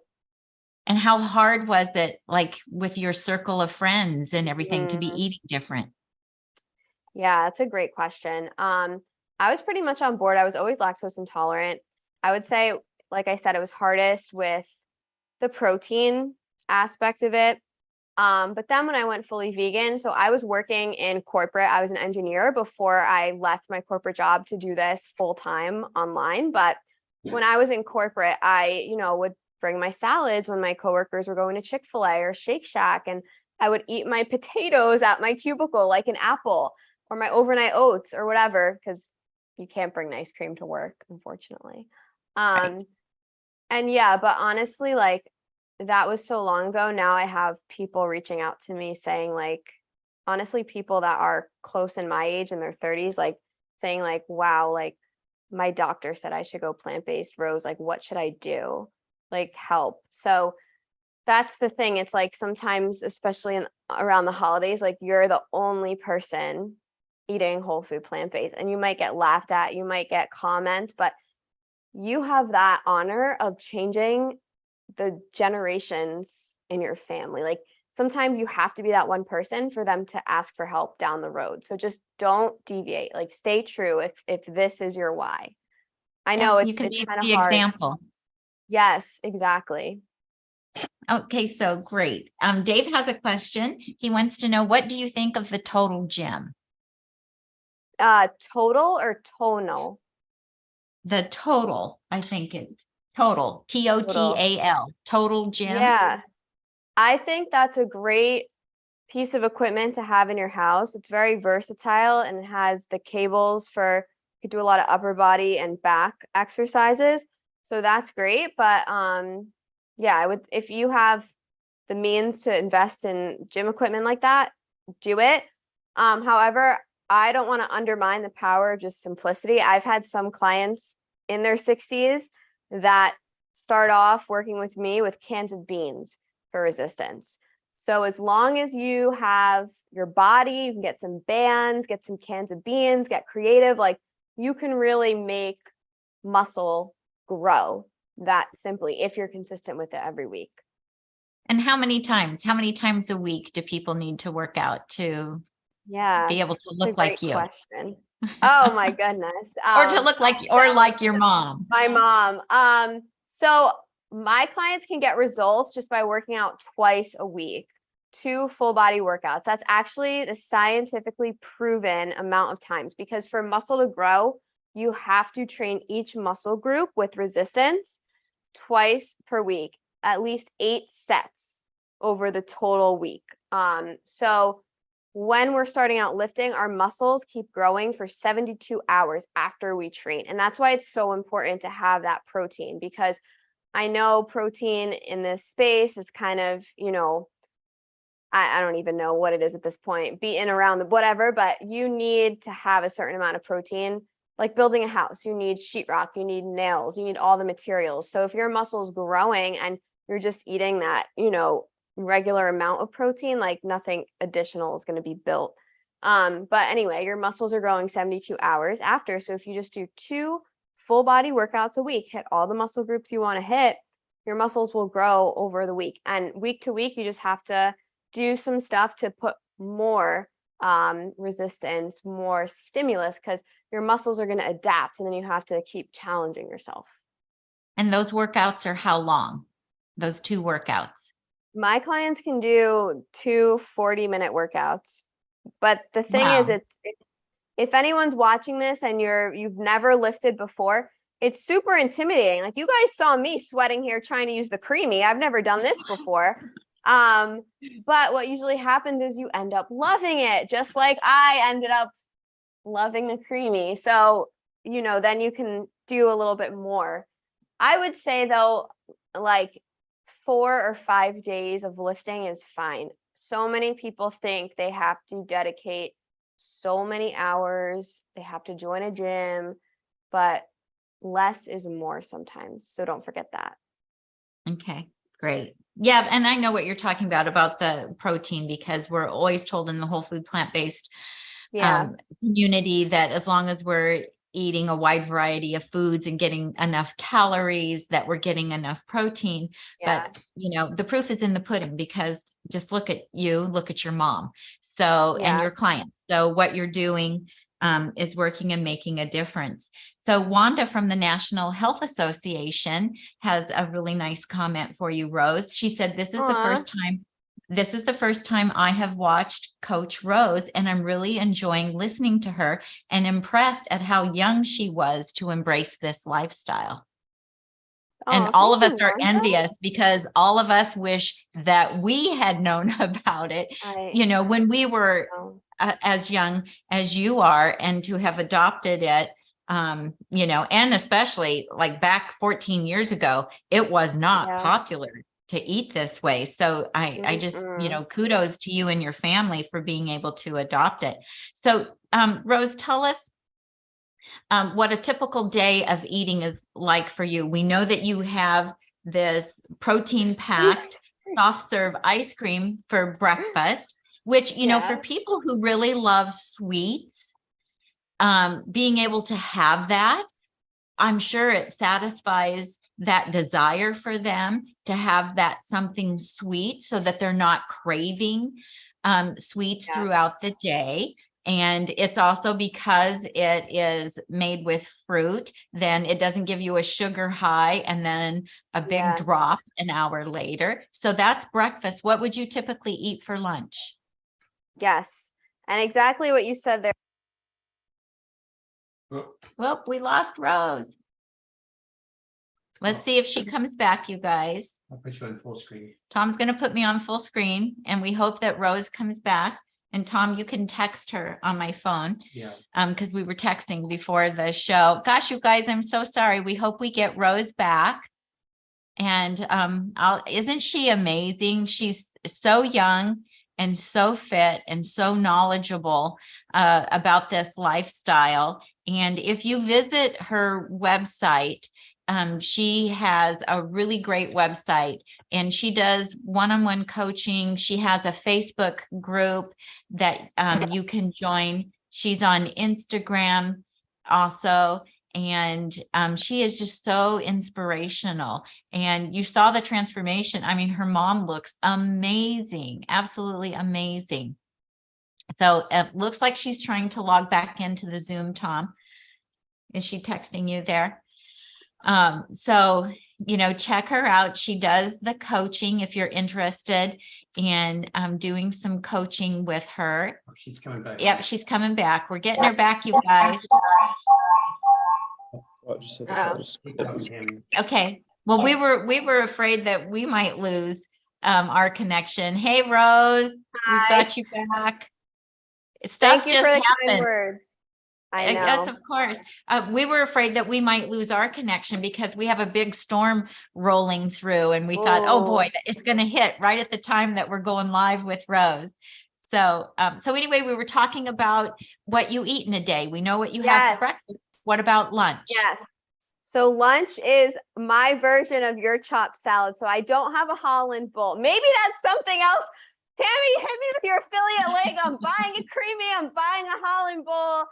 And how hard was it, like with your circle of friends and everything, to be eating different? Yeah, that's a great question. I was pretty much on board. I was always lactose intolerant. I would say, like I said, it was hardest with the protein aspect of it. But then when I went fully vegan, so I was working in corporate, I was an engineer before I left my corporate job to do this full time online. But when I was in corporate, I, would bring my salads when my coworkers were going to Chick-fil-A or Shake Shack, and I would eat my potatoes at my cubicle like an apple, or my overnight oats or whatever, because you can't bring ice cream to work, unfortunately. Right. And yeah, but honestly, like that was so long ago. Now I have people reaching out to me saying, like, honestly, people that are close in my age in their 30s, like saying like, wow, like my doctor said I should go plant-based. Rose, like, what should I do? Like, help. So that's the thing. It's like sometimes, especially around the holidays, like you're the only person eating whole food plant-based, and you might get laughed at, you might get comments, but you have that honor of changing the generations in your family. Like sometimes you have to be that one person for them to ask for help down the road. So just don't deviate, like stay true if this is your why. I know You can it's be kind of the hard. example. Yes, exactly. Okay, so great. Dave has a question. He wants to know, what do you think of the total gym? Total or tonal? The total, I think it's total, TOTAL, total gym. Yeah, I think that's a great piece of equipment to have in your house. It's very versatile and it has the cables for, you could do a lot of upper body and back exercises. So that's great. But yeah, I would, if you have the means to invest in gym equipment like that, do it. However, I don't want to undermine the power of just simplicity. I've had some clients in their 60s that start off working with me with cans of beans for resistance. So as long as you have your body, you can get some bands, get some cans of beans, get creative, like you can really make muscle grow that simply if you're consistent with it every week. And how many times a week do people need to work out to be able to look like you? Question. Oh my goodness. Or to look like, or like your mom. My mom. So my clients can get results just by working out twice a week, 2 full body workouts. That's actually the scientifically proven amount of times, because for muscle to grow, you have to train each muscle group with resistance twice per week, at least 8 sets over the total week. So when we're starting out lifting, our muscles keep growing for 72 hours after we train. And that's why it's so important to have that protein, because I know protein in this space is kind of, I don't even know what it is at this point, beaten around the whatever, but you need to have a certain amount of protein. Like building a house, you need sheetrock, you need nails, you need all the materials. So if your muscle's growing and you're just eating that, regular amount of protein, like nothing additional is going to be built. But anyway, your muscles are growing 72 hours after. So if you just do 2 full body workouts a week, hit all the muscle groups you want to hit, your muscles will grow over the week. And week to week, you just have to do some stuff to put more resistance, more stimulus, because your muscles are going to adapt, and then you have to keep challenging yourself. And those workouts are how long? Those 2 workouts? My clients can do 2 40-minute workouts. But the thing is, if anyone's watching this and you've never lifted before, it's super intimidating. Like, you guys saw me sweating here trying to use the CREAMi. I've never done this before. But what usually happens is you end up loving it, just like I ended up loving the CREAMi. So, then you can do a little bit more. I would say though, like 4 or 5 days of lifting is fine. So many people think they have to dedicate so many hours, they have to join a gym, but less is more sometimes. So don't forget that. Okay, great. Yeah, and I know what you're talking about the protein, because we're always told in the whole food plant-based community that as long as we're eating a wide variety of foods and getting enough calories, that we're getting enough protein. But the proof is in the pudding, because just look at your mom, and your client. So what you're doing is working and making a difference. So Wanda from the National Health Association has a really nice comment for you, Rose. She said, this is the first time I have watched Coach Rose, and I'm really enjoying listening to her and impressed at how young she was to embrace this lifestyle. And all of us are envious, because all of us wish that we had known about it, when we were as young as you are, and to have adopted it, and especially like back 14 years ago, it was not popular to eat this way. So I just, kudos to you and your family for being able to adopt it. So, Rose, tell us what a typical day of eating is like for you. We know that you have this protein-packed soft serve ice cream for breakfast, which, for people who really love sweets, being able to have that, I'm sure it satisfies that desire for them to have that something sweet, so that they're not craving sweets throughout the day. And it's also because it is made with fruit, then it doesn't give you a sugar high and then a big drop an hour later. So that's breakfast. What would you typically eat for lunch? Yes. And exactly what you said there. Well, we lost Rose. Let's see if she comes back, you guys. I'll put you on full screen. Tom's going to put me on full screen, and we hope that Rose comes back. And Tom, you can text her on my phone. Yeah. Because we were texting before the show. Gosh, you guys, I'm so sorry. We hope we get Rose back. And isn't she amazing? She's so young and so fit and so knowledgeable about this lifestyle. And if you visit her website, she has a really great website, and she does one-on-one coaching. She has a Facebook group that you can join. She's on Instagram also, and she is just so inspirational. And you saw the transformation. I mean, her mom looks amazing, absolutely amazing. So it looks like she's trying to log back into the Zoom, Tom. Is she texting you there? So, check her out. She does the coaching if you're interested in doing some coaching with her. Oh, she's coming back. Yep, she's coming back. We're getting her back, you guys. Okay. Well, we were afraid that we might lose our connection. Hey, Rose, we've got you back. stuff Thank you just for the kind happened. words. I Yes, know. of course. We were afraid that we might lose our connection because we have a big storm rolling through, and we thought, oh boy, Ooh. it's going to hit right at the time that we're going live with Rose. So, so anyway, we were talking about what you eat in a day. We know what you have Yes. for breakfast. What about lunch? Yes. So lunch is my version of your chopped salad. So I don't have a Holland bowl. Maybe that's something else. Tami, hit me with your affiliate link. I'm buying a CREAMi. I'm buying a Holland bowl.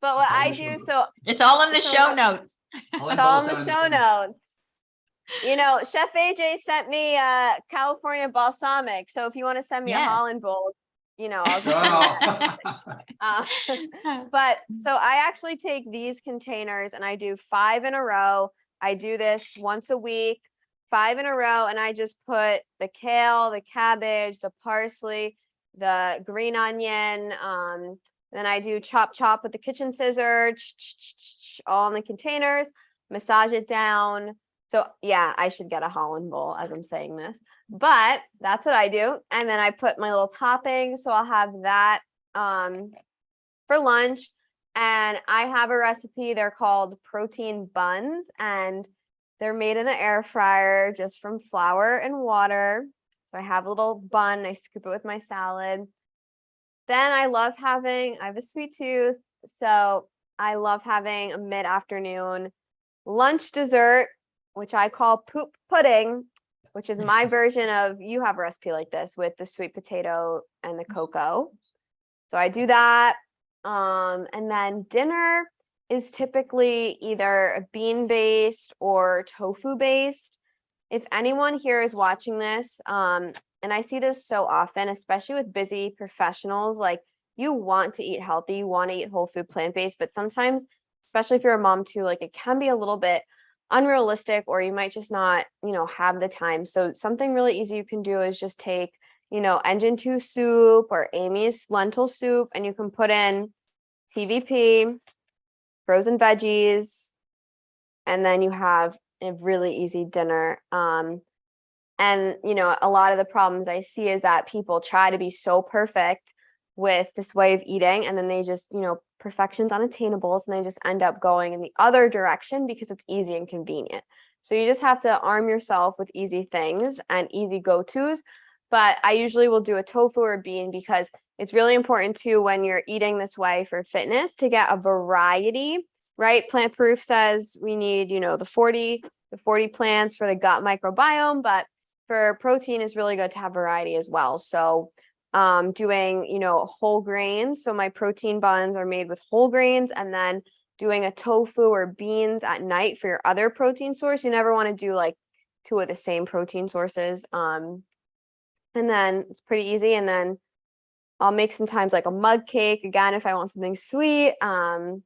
But what I do, so it's all in the so show what- notes. it's all in the show notes. You know, Chef AJ sent me California balsamic. So if you want to send me a Yes. Holland bowl, you know, I'll just but so I actually take these containers and I do 5 in a row. I do this once a week, 5 in a row, and I just put the kale, the cabbage, the parsley, the green onion, then I do chop with the kitchen scissor, all in the containers, massage it down. So yeah, I should get a Holland bowl as I'm saying this, but that's what I do. And then I put my little toppings. So I'll have that for lunch. And I have a recipe. They're called protein buns, and they're made in an air fryer just from flour and water. So I have a little bun. I scoop it with my salad. Then I have a sweet tooth. So I love having a mid-afternoon lunch dessert, which I call poop pudding, which is my version of, you have a recipe like this with the sweet potato and the cocoa. So I do that. And then dinner is typically either a bean-based or tofu-based. If anyone here is watching this, and I see this so often, especially with busy professionals, like you want to eat healthy, you want to eat whole food, plant-based, but sometimes, especially if you're a mom too, like it can be a little bit unrealistic, or you might just not, have the time. So something really easy you can do is just take, Engine 2 soup or Amy's lentil soup, and you can put in TVP, frozen veggies, and then you have a really easy dinner. And, a lot of the problems I see is that people try to be so perfect with this way of eating, and then they just, perfection's unattainable. So they just end up going in the other direction because it's easy and convenient. So you just have to arm yourself with easy things and easy go-tos. But I usually will do a tofu or bean because it's really important too, when you're eating this way for fitness, to get a variety, right? Plant Proof says we need, the 40 plants for the gut microbiome, but for protein is really good to have variety as well. So doing, whole grains. So my protein buns are made with whole grains, and then doing a tofu or beans at night for your other protein source. You never want to do like 2 of the same protein sources. And then it's pretty easy. And then I'll make sometimes like a mug cake again, if I want something sweet, or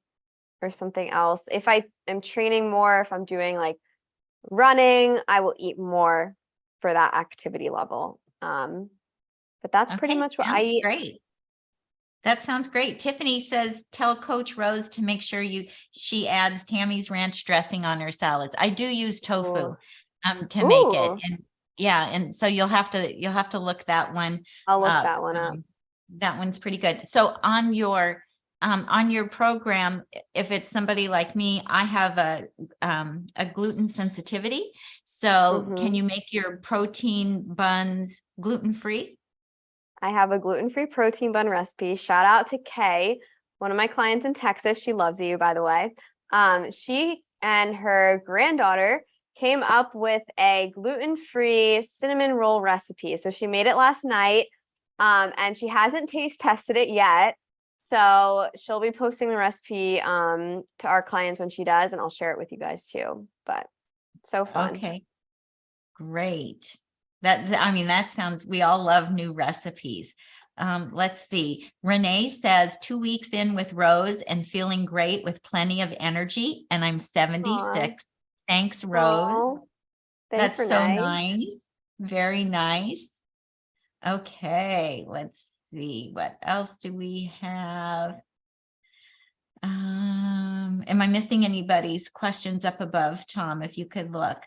something else. If I am training more, if I'm doing like running, I will eat more for that activity level. But that's pretty much what I eat. Great. That sounds great. Tiffany says, tell Coach Rose to make sure she adds Tami's ranch dressing on her salads. I do use tofu to make it. And yeah, and so you'll have to look that one. I'll look that one up. That one's pretty good. So on your program, if it's somebody like me, I have a gluten sensitivity. So can you make your protein buns gluten-free? I have a gluten-free protein bun recipe. Shout out to Kay, one of my clients in Texas. She loves you, by the way. She and her granddaughter came up with a gluten-free cinnamon roll recipe. So she made it last night, and she hasn't taste tested it yet. So she'll be posting the recipe to our clients when she does, and I'll share it with you guys too. But so fun. Okay, great. That sounds, we all love new recipes. Let's see. Renee says 2 weeks in with Rose and feeling great with plenty of energy, and I'm 76. Aww. Thanks, Rose. Aww. Thanks, That's Renee. so nice. Very nice. Okay, let's see. What else do we have? Am I missing anybody's questions up above, Tom? If you could look.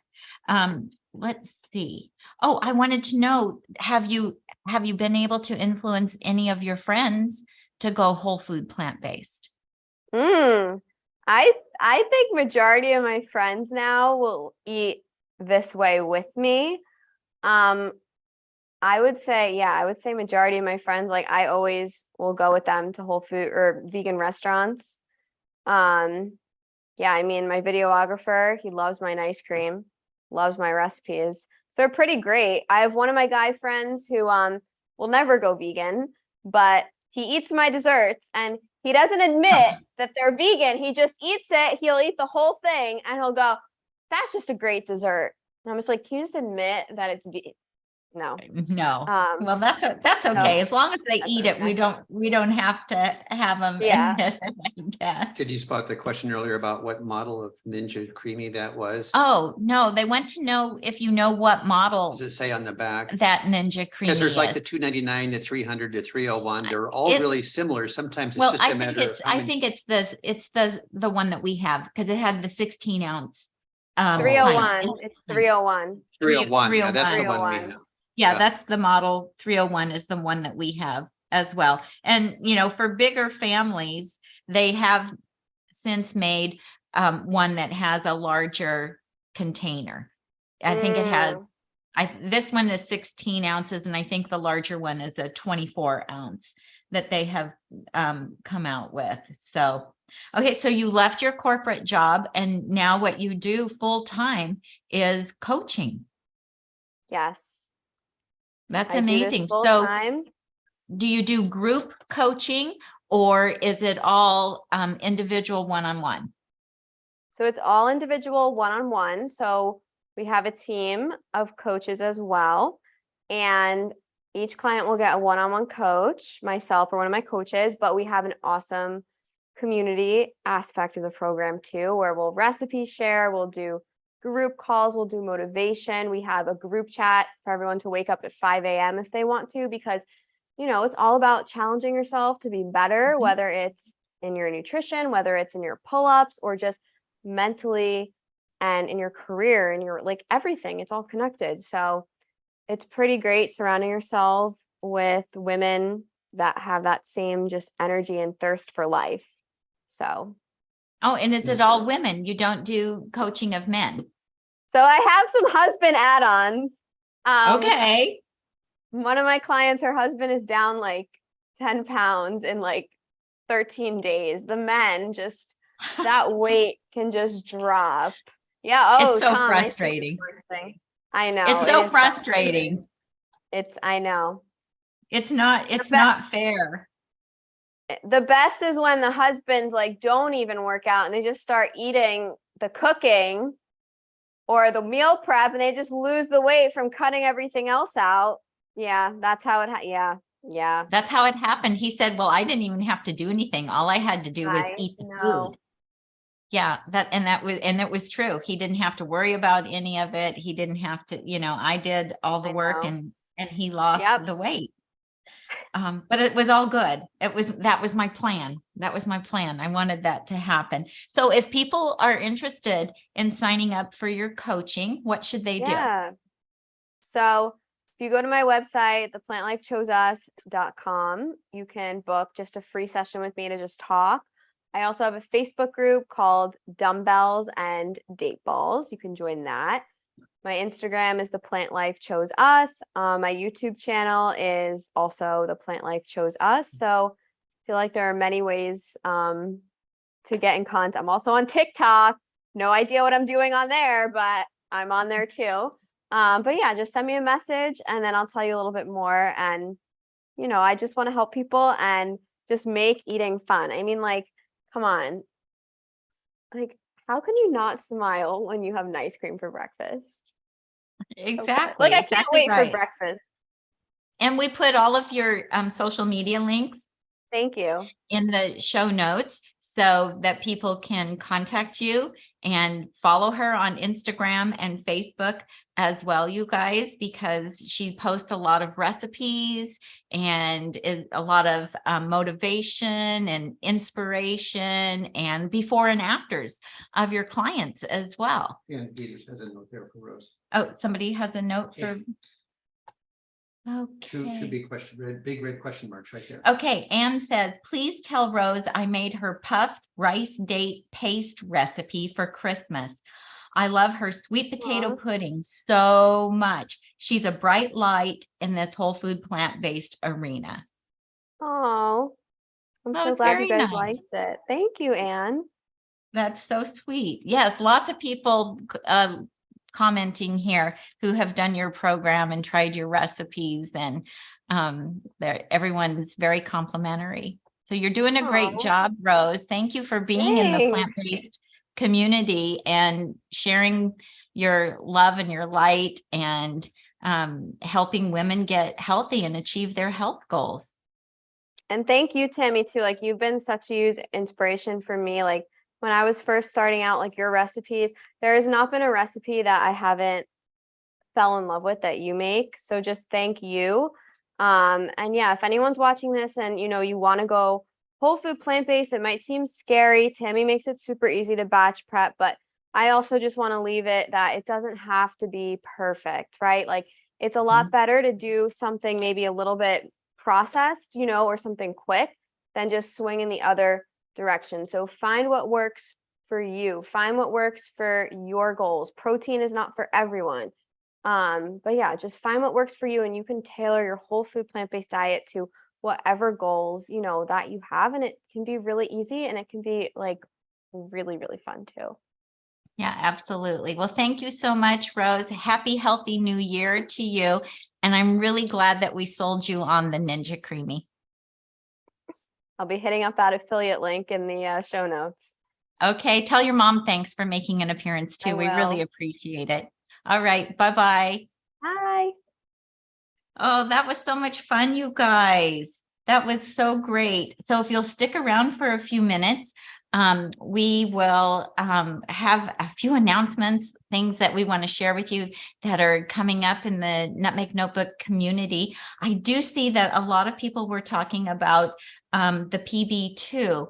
Let's see. Oh, I wanted to know, have you have you been able to influence any of your friends to go whole food plant-based? I think majority of my friends now will eat this way with me. I would say majority of my friends, like I always will go with them to whole food or vegan restaurants. Yeah, I mean, my videographer, he loves my ice cream, loves my recipes. So they're pretty great. I have one of my guy friends who will never go vegan, but he eats my desserts and he doesn't admit that they're vegan. He just eats it. He'll eat the whole thing and he'll go, "That's just a great dessert." And I'm just like, "Can you just admit that it's vegan?" No. No. Well, that's okay. As long as they eat it, we don't have to have them. Yeah. Admit it, I guess. Did you spot the question earlier about what model of Ninja CREAMi that was? Oh, no, they want to know if you know what model Does it say on the back? that Ninja CREAMi Because there's like is. the 299, the 300, the 301. They're all It- really similar. Sometimes it's Well, just a I think matter of it's, how I many. think it's the one that we have because it had the 16 ounce. 301. pint. It's 301. 301. Yeah, that's the one we 301. have. Yeah, Yeah. that's the model 301 is the one that we have as well. And, for bigger families, they have since made one that has a larger container. I think it has, this one is 16 ounces and I think the larger one is a 24 ounce that they have come out with. So, okay, so you left your corporate job and now what you do full time is coaching. Yes. That's I do this amazing. full So time. do you do group coaching or is it all individual one-on-one? So it's all individual one-on-one. So we have a team of coaches as well. And each client will get a one-on-one coach, myself or one of my coaches, but we have an awesome community aspect of the program too, where we'll recipe share, we'll do group calls, we'll do motivation. We have a group chat for everyone to wake up at 5 a.m. if they want to, because, it's all about challenging yourself to be better, whether it's in your nutrition, whether it's in your pull-ups or just mentally and in your career and your like everything. It's all connected. So it's pretty great surrounding yourself with women that have that same just energy and thirst for life. So. Oh, and is it all women? You don't do coaching of men? So I have some husband add-ons. Okay. One of my clients, her husband is down like 10 pounds in like 13 days. The men just, that weight can just drop. Yeah. Oh, it's so Tom, frustrating. I know. It's so frustrating. I know. It's not fair. The best is when the husbands like don't even work out and they just start eating the cooking or the meal prep and they just lose the weight from cutting everything else out. Yeah, that's how it yeah. That's how it happened. He said, well, I didn't even have to do anything. All I had to do was eat the food. Yeah, it was true. He didn't have to worry about any of it. He didn't have to, I did all the work and he lost the weight. But it was all good. That was my plan. I wanted that to happen. So if people are interested in signing up for your coaching, what should they do? Yeah. So if you go to my website, theplantlifechoseus.com, you can book just a free session with me to just talk. I also have a Facebook group called Dumbbells and Date Balls. You can join that. My Instagram is The Plant Life Chose Us. My YouTube channel is also The Plant Life Chose Us. So I feel like there are many ways to get in contact. I'm also on TikTok. No idea what I'm doing on there, but I'm on there too. But yeah, just send me a message and then I'll tell you a little bit more. And, I just want to help people and just make eating fun. I mean, like, come on. Like, how can you not smile when you have an ice cream for breakfast? Exactly. Like, I can't wait for breakfast. And we put all of your social media links. Thank you. In the show notes so that people can contact you and follow her on Instagram and Facebook as well, you guys, because she posts a lot of recipes and is a lot of motivation and inspiration and before and afters of your clients as well. Yeah, Peters has a note there for Rose. Oh, somebody has a note for. Yeah. Two Okay. big red question marks right there. Okay, Anne says, please tell Rose I made her puffed rice date paste recipe for Christmas. I love her sweet potato Aw. pudding so much. She's a bright light in this whole food plant-based arena. Oh, I'm That so was glad you very guys nice. liked it. Thank you, Anne. That's so sweet. Yes, lots of people commenting here who have done your program and tried your recipes, and everyone's very complimentary. So you're doing a great Aw, job, Rose. Thank you for being in the thanks. plant-based community and sharing your love and your light and helping women get healthy and achieve their health goals. And thank you, Tami, too. Like, you've been such a huge inspiration for me. Like, when I was first starting out, like your recipes, there has not been a recipe that I haven't fell in love with that you make. So just thank you. And yeah, if anyone's watching this and you want to go whole food plant-based, it might seem scary. Tami makes it super easy to batch prep, but I also just want to leave it that it doesn't have to be perfect, right? Like, it's a lot better to do something maybe a little bit processed, or something quick than just swing in the other direction. So find what works for you. Find what works for your goals. Protein is not for everyone. But yeah, just find what works for you, and you can tailor your whole food plant-based diet to whatever goals, that you have. And it can be really easy, and it can be like really, really fun too. Yeah, absolutely. Well, thank you so much, Rose. Happy, healthy new year to you. And I'm really glad that we sold you on the Ninja CREAMi. I'll be hitting up that affiliate link in the show notes. Okay. Tell your mom thanks for making an appearance too. We really will. appreciate it. All right. Bye-bye. Bye. Oh, that was so much fun, you guys. That was so great. So if you'll stick around for a few minutes, we will have a few announcements, things that we want to share with you that are coming up in the Nutmeg Notebook community. I do see that a lot of people were talking about the PB2.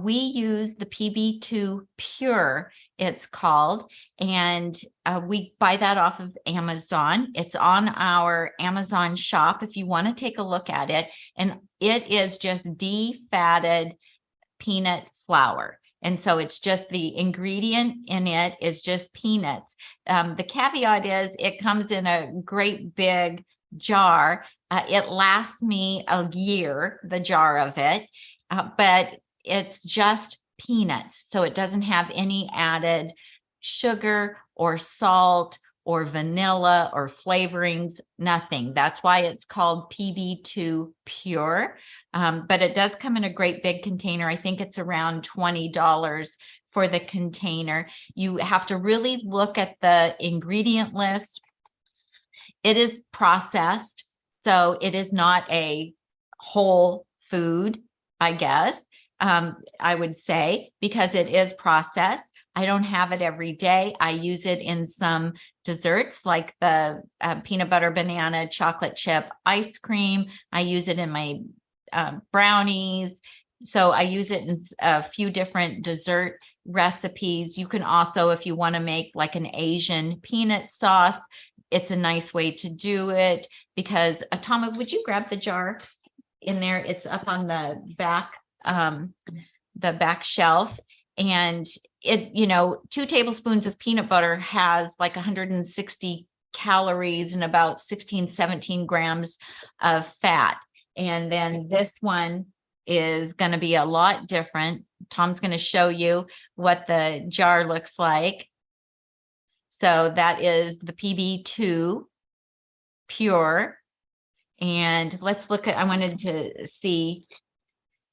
We use the PB2 Pure, it's called, and we buy that off of Amazon. It's on our Amazon shop if you want to take a look at it. And it is just defatted peanut flour. And so it's just the ingredient in it is just peanuts. The caveat is it comes in a great big jar. It lasts me a year, the jar of it, but it's just peanuts. So it doesn't have any added sugar or salt or vanilla or flavorings, nothing. That's why it's called PB2 Pure. But it does come in a great big container. I think it's around $20 for the container. You have to really look at the ingredient list. It is processed, so it is not a whole food, I guess, I would say, because it is processed. I don't have it every day. I use it in some desserts like the peanut butter banana chocolate chip ice cream. I use it in my brownies. So I use it in a few different dessert recipes. You can also, if you want to make like an Asian peanut sauce, it's a nice way to do it because Tami, would you grab the jar in there? It's up on the back shelf. And it, 2 tablespoons of peanut butter has like 160 calories and about 16, 17 grams of fat. And then this one is going to be a lot different. Tom's going to show you what the jar looks like. So that is the PB2 Pure. And let's look at, I wanted to see.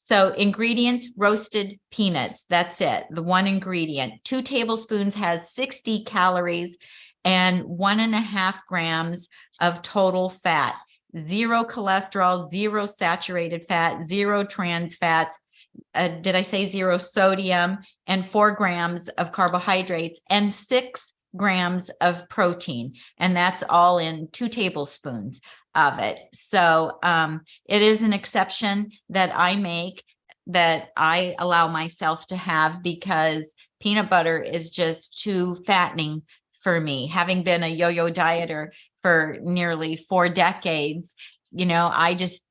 So ingredients, roasted peanuts. That's it. The one ingredient. 2 tablespoons has 60 calories and 1.5 grams of total fat. 0 cholesterol, 0 saturated fat, 0 trans fats. Did I say 0 sodium, and 4 grams of carbohydrates and 6 grams of protein. And that's all in 2 tablespoons of it. So it is an exception that I make, that I allow myself to have, because peanut butter is just too fattening for me. Having been a yo-yo dieter for nearly 4 decades, I just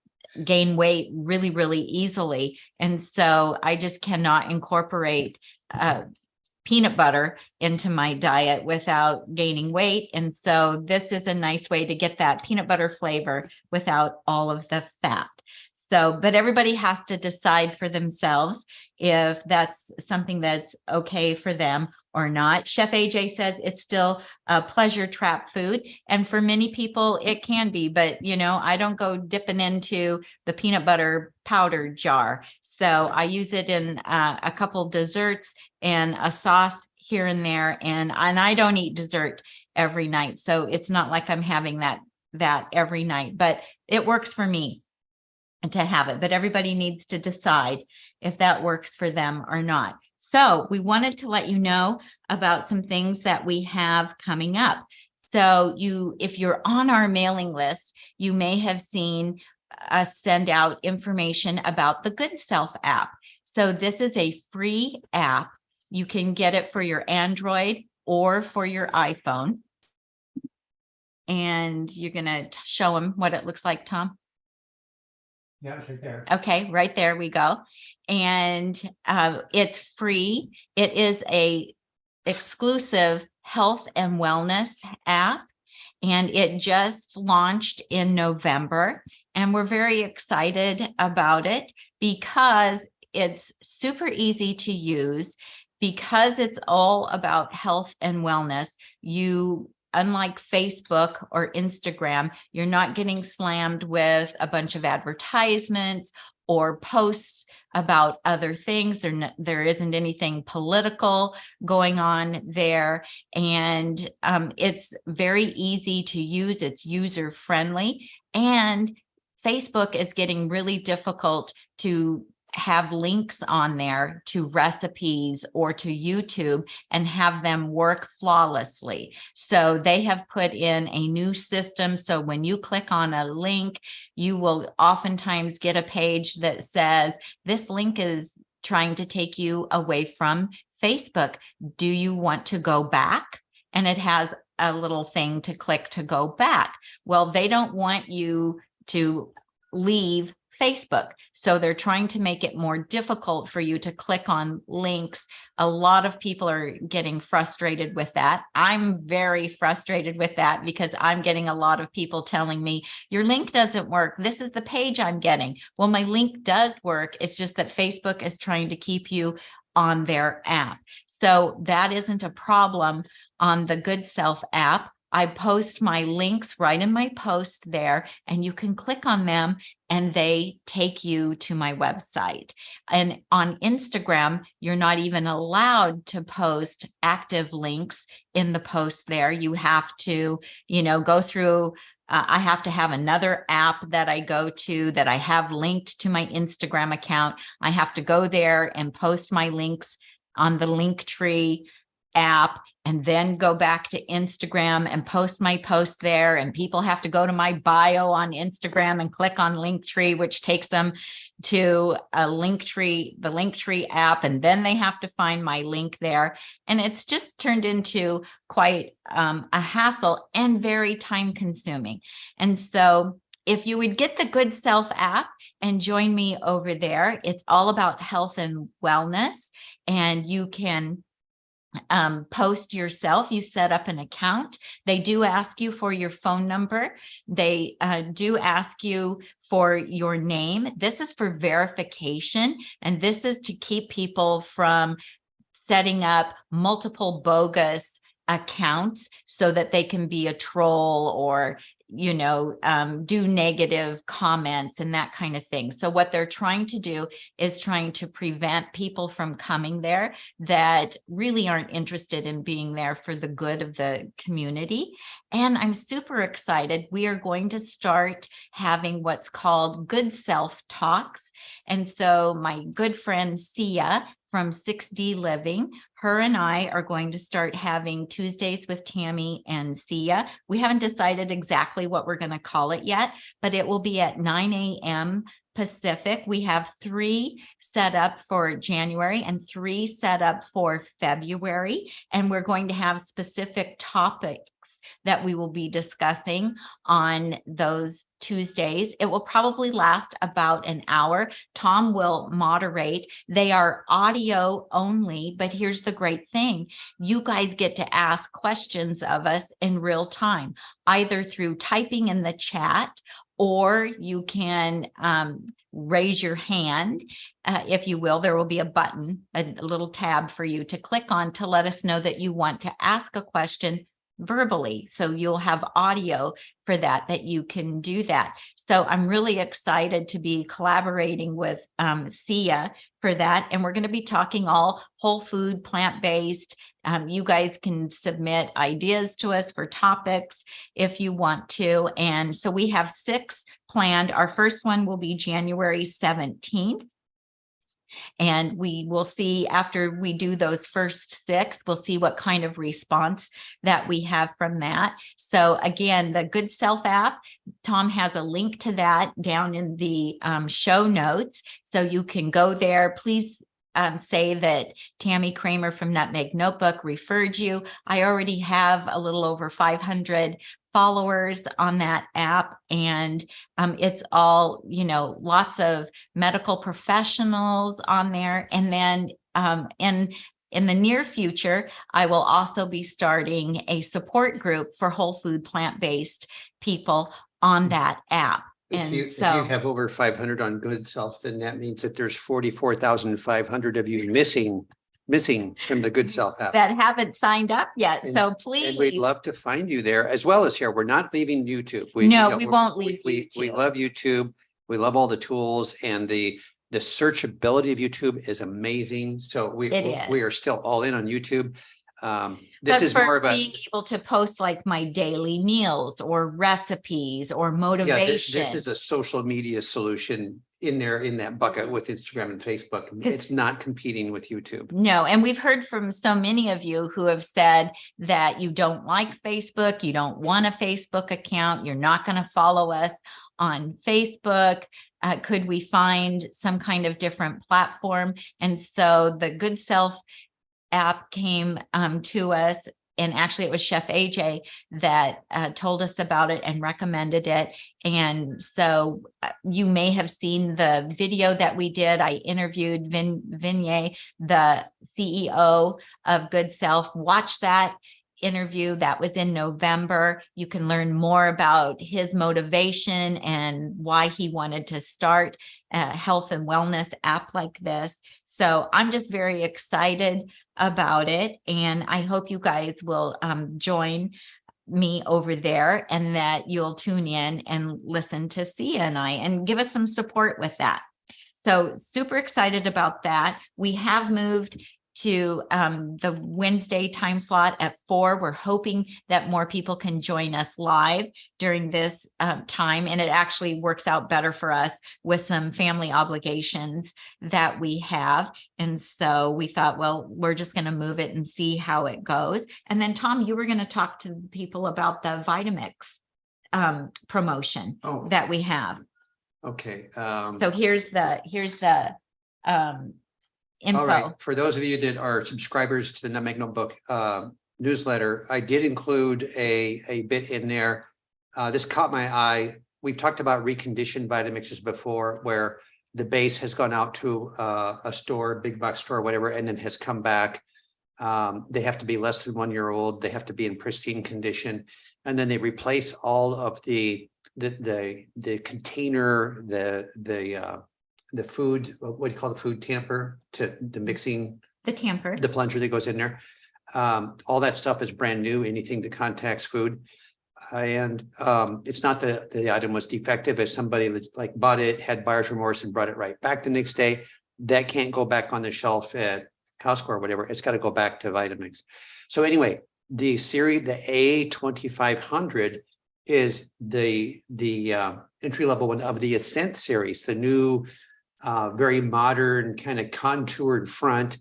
gain weight really, really easily. And so I just cannot incorporate peanut butter into my diet without gaining weight. And so this is a nice way to get that peanut butter flavor without all of the fat. So, but everybody has to decide for themselves if that's something that's okay for them or not. Chef AJ says it's still a pleasure trap food. And for many people, it can be, but I don't go dipping into the peanut butter powder jar. So I use it in a couple desserts and a sauce here and there. And I don't eat dessert every night. So it's not like I'm having that every night, but it works for me to have it, but everybody needs to decide if that works for them or not. So we wanted to let you know about some things that we have coming up. So if you're on our mailing list, you may have seen us send out information about the Goodself app. So this is a free app. You can get it for your Android or for your iPhone. And you're going to show them what it looks like, Tom. Yeah, it's right there. Okay, right there we go. And it's free. It is a exclusive health and wellness app, and it just launched in November. And we're very excited about it because it's super easy to use, because it's all about health and wellness. Unlike Facebook or Instagram, you're not getting slammed with a bunch of advertisements or posts about other things. There isn't anything political going on there. And it's very easy to use. It's user friendly. And Facebook is getting really difficult to have links on there to recipes or to YouTube and have them work flawlessly. So they have put in a new system. So when you click on a link, you will oftentimes get a page that says, this link is trying to take you away from Facebook. Do you want to go back? And it has a little thing to click to go back. Well, they don't want you to leave Facebook. So they're trying to make it more difficult for you to click on links. A lot of people are getting frustrated with that. I'm very frustrated with that because I'm getting a lot of people telling me, your link doesn't work. This is the page I'm getting. Well, my link does work. It's just that Facebook is trying to keep you on their app. So that isn't a problem on the Goodself app. I post my links right in my post there, and you can click on them and they take you to my website. And on Instagram, you're not even allowed to post active links in the post there. You have to, go through, I have to have another app that I go to that I have linked to my Instagram account. I have to go there and post my links on the Linktree app, and then go back to Instagram and post my post there. And people have to go to my bio on Instagram and click on Linktree, which takes them to a Linktree, the Linktree app. And then they have to find my link there. And it's just turned into quite a hassle and very time consuming. And so if you would get the Goodself app and join me over there, it's all about health and wellness, and you can post yourself. You set up an account. They do ask you for your phone number. They do ask you for your name. This is for verification, and this is to keep people from setting up multiple bogus accounts so that they can be a troll or do negative comments and that kind of thing. So what they're trying to do is trying to prevent people from coming there that really aren't interested in being there for the good of the community. And I'm super excited. We are going to start having what's called Goodself Talks. And so my good friend Sia from 6D Living, her and I are going to start having Tuesdays with Tami and Sia. We haven't decided exactly what we're going to call it yet, but it will be at 9 a.m. Pacific. We have 3 set up for January and 3 set up for February, and we're going to have specific topics that we will be discussing on those Tuesdays. It will probably last about an hour. Tom will moderate. They are audio only, but here's the great thing. You guys get to ask questions of us in real time, either through typing in the chat, or you can raise your hand, if you will. There will be a button, a little tab for you to click on to let us know that you want to ask a question verbally. So you'll have audio for that you can do that. So I'm really excited to be collaborating with Sia for that. And we're going to be talking all whole food, plant-based. You guys can submit ideas to us for topics if you want to. And so we have 6 planned. Our first one will be January 17th. And we will see after we do those first 6, we'll see what kind of response that we have from that. So again, the Goodself app, Tom has a link to that down in the show notes. So you can go there. Please say that Tami Kramer from Nutmeg Notebook referred you. I already have a little over 500 followers on that app, and it's all, lots of medical professionals on there. And then in the near future, I will also be starting a support group for whole food plant-based people on that app. If you have over 500 on Goodself, then that means that there's 44,500 of you missing from the Goodself app. That haven't signed up yet. And- So please. And we'd love to find you there as well as here. We're not leaving YouTube. We won't leave We YouTube. love YouTube. We love all the tools, and the searchability of YouTube is amazing. So we are still all in on YouTube. This But is for more of being able to post like my daily meals or recipes or motivation. This is a social media solution in that bucket with Instagram and Facebook. It's not competing with YouTube. No, and we've heard from so many of you who have said that you don't like Facebook, you don't want a Facebook account, you're not going to follow us on Facebook. Could we find some kind of different platform? And so the Goodself app came to us, and actually it was Chef AJ that told us about it and recommended it. And so you may have seen the video that we did. I interviewed Vignay, the CEO of Goodself. Watch that interview. That was in November. You can learn more about his motivation and why he wanted to start a health and wellness app like this. So I'm just very excited about it, and I hope you guys will join me over there, and that you'll tune in and listen to Sia and I and give us some support with that. So super excited about that. We have moved to the Wednesday time slot at 4. We're hoping that more people can join us live during this time. And it actually works out better for us with some family obligations that we have. And so we thought, well, we're just going to move it and see how it goes. And then Tom, you were going to talk to people about the Vitamix promotion that we have. Okay. So here's the info. All right. For those of you that are subscribers to the Nutmeg Notebook newsletter, I did include a bit in there. This caught my eye. We've talked about reconditioned Vitamixes before, where the base has gone out to a store, big box store, whatever, and then has come back. They have to be less than 1 year old. They have to be in pristine condition, and then they replace all of the container, the food, what do you call the food tamper, to the mixing, The tamper. the plunger that goes in there. All that stuff is brand new, anything that contacts food. And it's not that the item was defective. If somebody like bought it, had buyer's remorse and brought it right back the next day, that can't go back on the shelf at Costco or whatever. It's got to go back to Vitamix. So anyway, the series, the A2500 is the entry level one of the Ascent series, the new very modern kind of contoured front,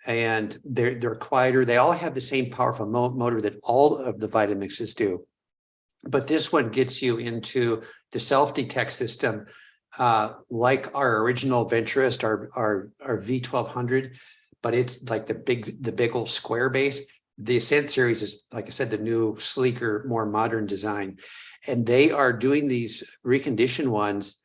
and they're quieter. They all have the same powerful motor that all of the Vitamixes do, but this one gets you into the self-detect system, like our original Venturist, our V1200, but it's like the big old square base. the Ascent series is, like I said, the new, sleeker, more modern design. And they are doing these reconditioned ones.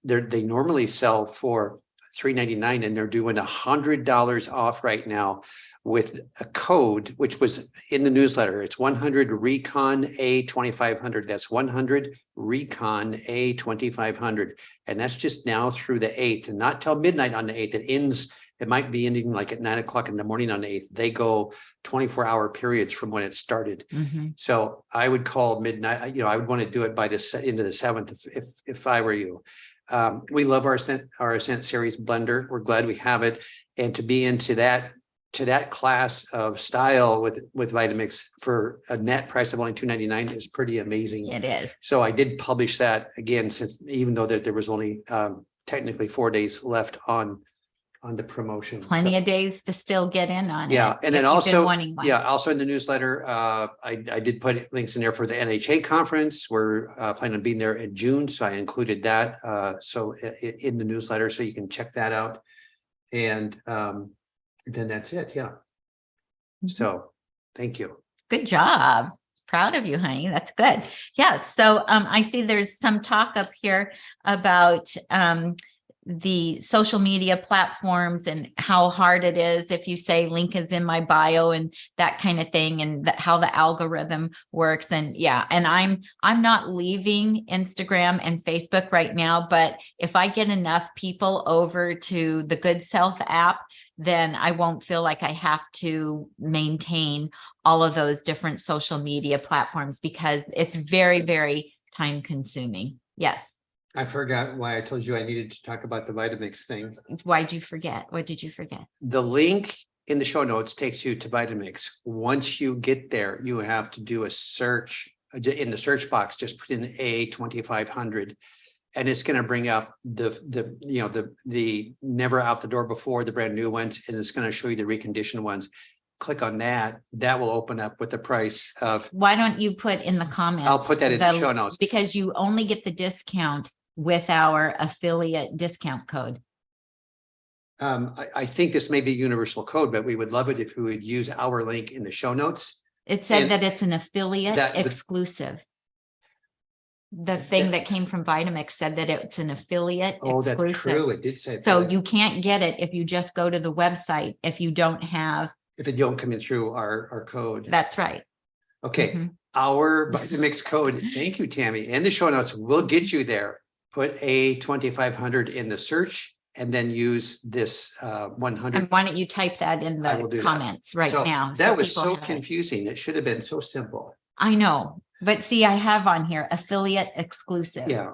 They normally sell for $3.99, and they're doing $100 off right now with a code, which was in the newsletter. It's 100 Recon A 2500. That's 100 Recon A 2500. And that's just now through the 8th, and not till midnight on the 8th. It ends, it might be ending like at 9 o'clock in the morning on the 8th. They go 24-hour periods from when it started. So I would call midnight, I would want to do it by the into the 7th if I were you. We love our Ascent series blender. We're glad we have it. And to be into that class of style with Vitamix for a net price of only $2.99 is pretty amazing. It is. So I did publish that again, since even though there was only technically 4 days left on the promotion. Plenty of days to still get in on it. Yeah, and then if you've been also, wanting one. also in the newsletter, I did put links in there for the NHA conference. We're planning on being there in June, so I included that so in the newsletter, so you can check that out. And then that's it. Yeah. So thank you. Good job. Proud of you, honey. That's good. Yeah. So I see there's some talk up here about the social media platforms and how hard it is if you say link is in my bio and that kind of thing, and how the algorithm works. And yeah, and I'm not leaving Instagram and Facebook right now, but if I get enough people over to the Goodself app, then I won't feel like I have to maintain all of those different social media platforms, because it's very, very time consuming. Yes. I forgot why I told you I needed to talk about the Vitamix thing. Why'd you forget? What did you forget? The link in the show notes takes you to Vitamix. Once you get there, you have to do a search in the search box. Just put in A2500, and it's going to bring up the never out the door before, the brand new ones, and it's going to show you the reconditioned ones. Click on that. That will open up with the price of. Why don't you put in the comments? I'll put that in the show notes, because you only get the discount with our affiliate discount code. I think this may be a universal code, but we would love it if we would use our link in the show notes. It said that it's an affiliate exclusive. The thing that came from Vitamix said that it's an affiliate exclusive. That's true. It did say that. So you can't get it if you just go to the website, if you don't have. If it don't come in through our code. That's right. Okay. Our Vitamix code. Thank you, Tami. And the show notes will get you there. Put A2500 in the search, and then use this 100. And why don't you type that in the comments right now? That was so confusing. It should have been so simple. I know, but see, I have on here affiliate exclusive. Yeah.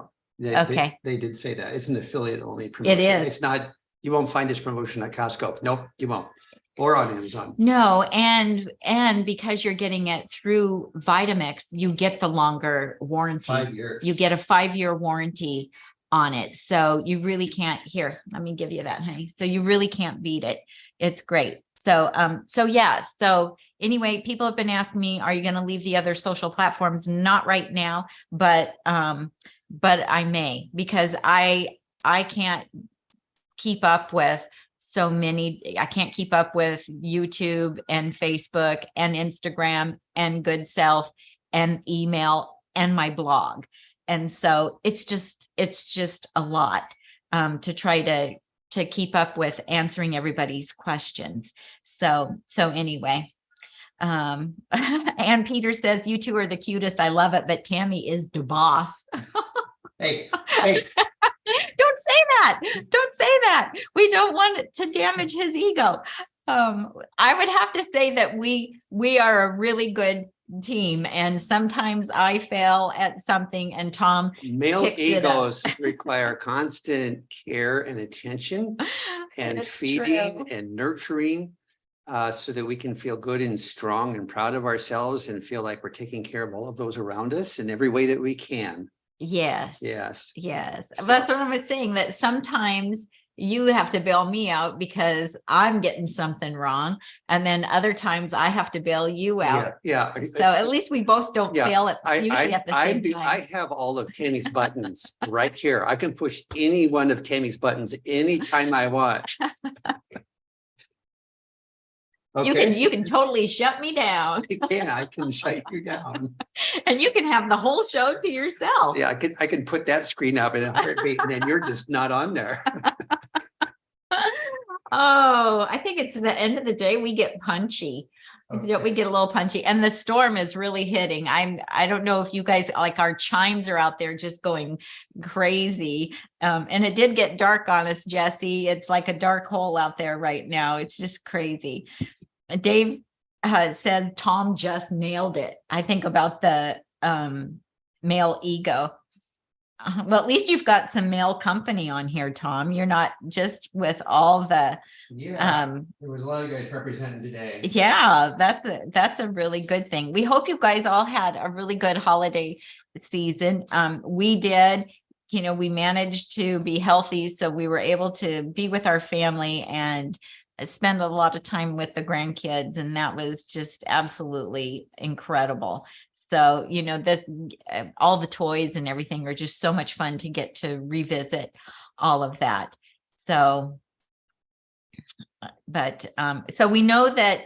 They did say that. It's an affiliate only promotion. It is. It's not, you won't find this promotion at Costco. Nope, you won't. Or on Amazon. No, and because you're getting it through Vitamix, you get the longer warranty. 5 years. You get a 5-year warranty on it. So you really can't, here, let me give you that, honey. So you really can't beat it. It's great. So, yeah. So anyway, people have been asking me, are you going to leave the other social platforms? Not right now, but I may, because I can't keep up with so many. I can't keep up with YouTube and Facebook and Instagram and Goodself and email and my blog. And so it's just a lot to try to keep up with answering everybody's questions. So anyway, and Peter says, you two are the cutest. I love it, but Tami is the boss. Hey. Don't say that. Don't say that. We don't want it to damage his ego. I would have to say that we are a really good team, and sometimes I fail at something and Tom Male picks it up. egos require constant care and attention and It's feeding true. and nurturing so that we can feel good and strong and proud of ourselves and feel like we're taking care of all of those around us in every way that we can. Yes. Yes. Yes. So- That's what I was saying, that sometimes you have to bail me out because I'm getting something wrong. And then other times I have to bail you out. Yeah. So at least we both don't Yeah, fail at usually at the same time. I have all of Tami's buttons right here. I can push any one of Tami's buttons anytime I want. Okay. you can totally shut me down I can shut you down. and you can have the whole show to yourself. Yeah, I can put that screen up in a heartbeat and then you're just not on there. Oh, I think it's the end of the day, we get punchy. We get a little punchy and the storm is really hitting. I don't know if you guys, like, our chimes are out there just going crazy. And it did get dark on us, Jesse. It's like a dark hole out there right now. It's just crazy. Dave said Tom just nailed it. I think about the male ego. Well, at least you've got some male company on here, Tom. You're not just with all the There was a lot of guys representing today. yeah, that's a really good thing. We hope you guys all had a really good holiday season. We did, we managed to be healthy, so we were able to be with our family and spend a lot of time with the grandkids, and that was just absolutely incredible. So, this all the toys and everything are just so much fun to get to revisit all of that. So, but so we know that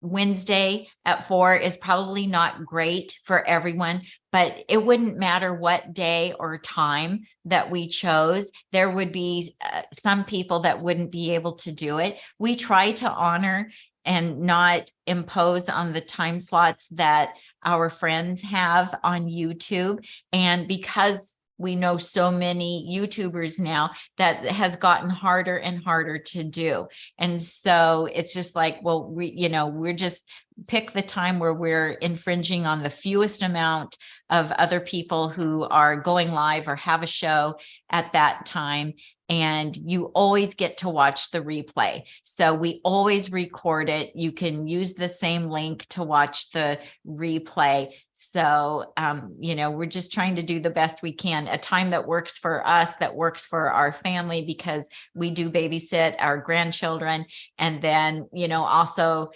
Wednesday at 4 is probably not great for everyone, but it wouldn't matter what day or time that we chose. There would be some people that wouldn't be able to do it. We try to honor and not impose on the time slots that our friends have on YouTube. And because we know so many YouTubers now, that has gotten harder and harder to do. And so it's just like, well, we're just pick the time where we're infringing on the fewest amount of other people who are going live or have a show at that time. And you always get to watch the replay. So we always record it. You can use the same link to watch the replay. So, we're just trying to do the best we can, a time that works for us, that works for our family, because we do babysit our grandchildren. And then, also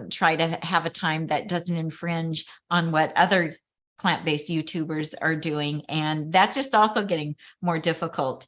try to have a time that doesn't infringe on what other plant-based YouTubers are doing. And that's just also getting more difficult.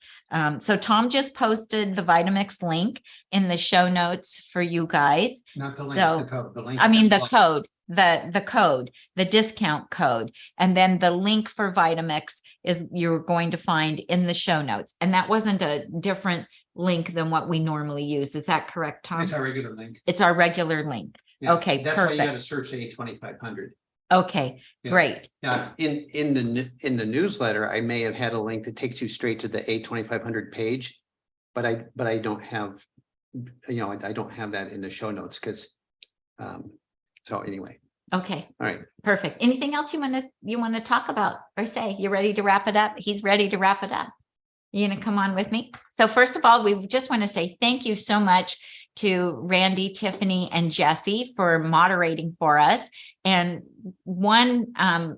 So Tom just posted the Vitamix link in the show notes for you guys. Not the link, So, the code. The link. I mean, the code, the code, the discount code. And then the link for Vitamix is you're going to find in the show notes. And that wasn't a different link than what we normally use. Is that correct, Tom? It's our regular link. It's our regular link. Yeah, Okay, that's why you got to perfect. search A2500. Okay, Yeah. great. Yeah, in the newsletter, I may have had a link that takes you straight to the A2500 page, but I don't have, I don't have that in the show notes because, so anyway. Okay, All right. perfect. Anything else you want to talk about or say? You ready to wrap it up? He's ready to wrap it up. You gonna come on with me? So first of all, we just want to say thank you so much to Randy, Tiffany, and Jesse for moderating for us. And one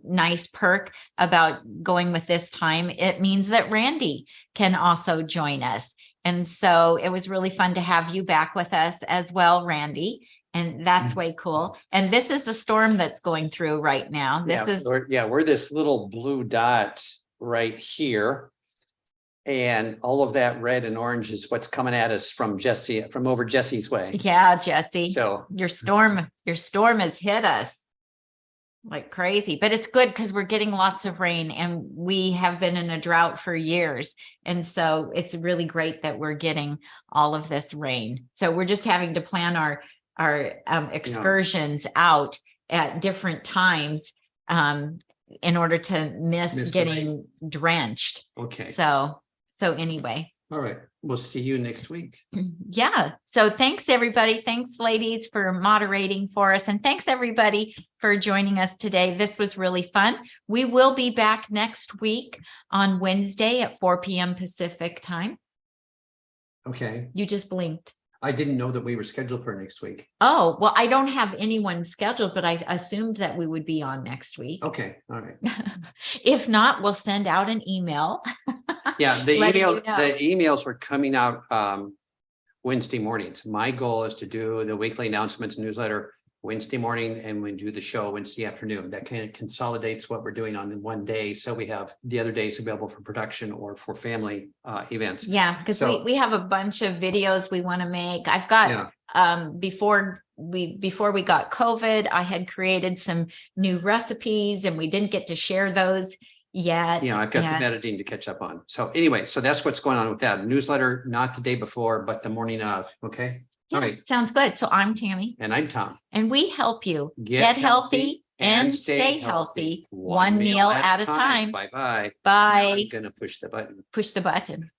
nice perk about going with this time, it means that Randy can also join us. And so it was really fun to have you back with us as well, Randy. And that's way cool. And this is the storm that's going through right now. We're this little blue dot right here. And all of that red and orange is what's coming at us from over Jesse's way. Yeah, Jesse. So your storm has hit us like crazy, but it's good because we're getting lots of rain and we have been in a drought for years. And so it's really great that we're getting all of this rain. So we're just having to plan our excursions out at different times in order to miss getting drenched. Okay. So anyway. All right. We'll see you next week. Yeah. So thanks, everybody. Thanks, ladies, for moderating for us. And thanks, everybody, for joining us today. This was really fun. We will be back next week on Wednesday at 4 p.m. Pacific time. Okay. You just blinked. I didn't know that we were scheduled for next week. Oh, well, I don't have anyone scheduled, but I assumed that we would be on next week. Okay. All right. If not, we'll send out an email. Yeah, the letting email, you know. the emails were coming out Wednesday mornings. My goal is to do the weekly announcements newsletter Wednesday morning, and we do the show Wednesday afternoon. That kind of consolidates what we're doing on one day. So we have the other days available for production or for family events. Yeah, because So- we have a bunch of videos we want to make. I've got before we got COVID, I had created some new recipes and we didn't get to share those yet. Yeah, I've got some And- editing to catch up on. So anyway, so that's what's going on with that newsletter, not the day before, but the morning of. Okay. Yeah, All right. sounds good. So I'm Tami, And I'm Tom. and we help you get healthy and stay healthy, one meal at a time. Bye-bye. Bye. I'm gonna push the button. Push the button.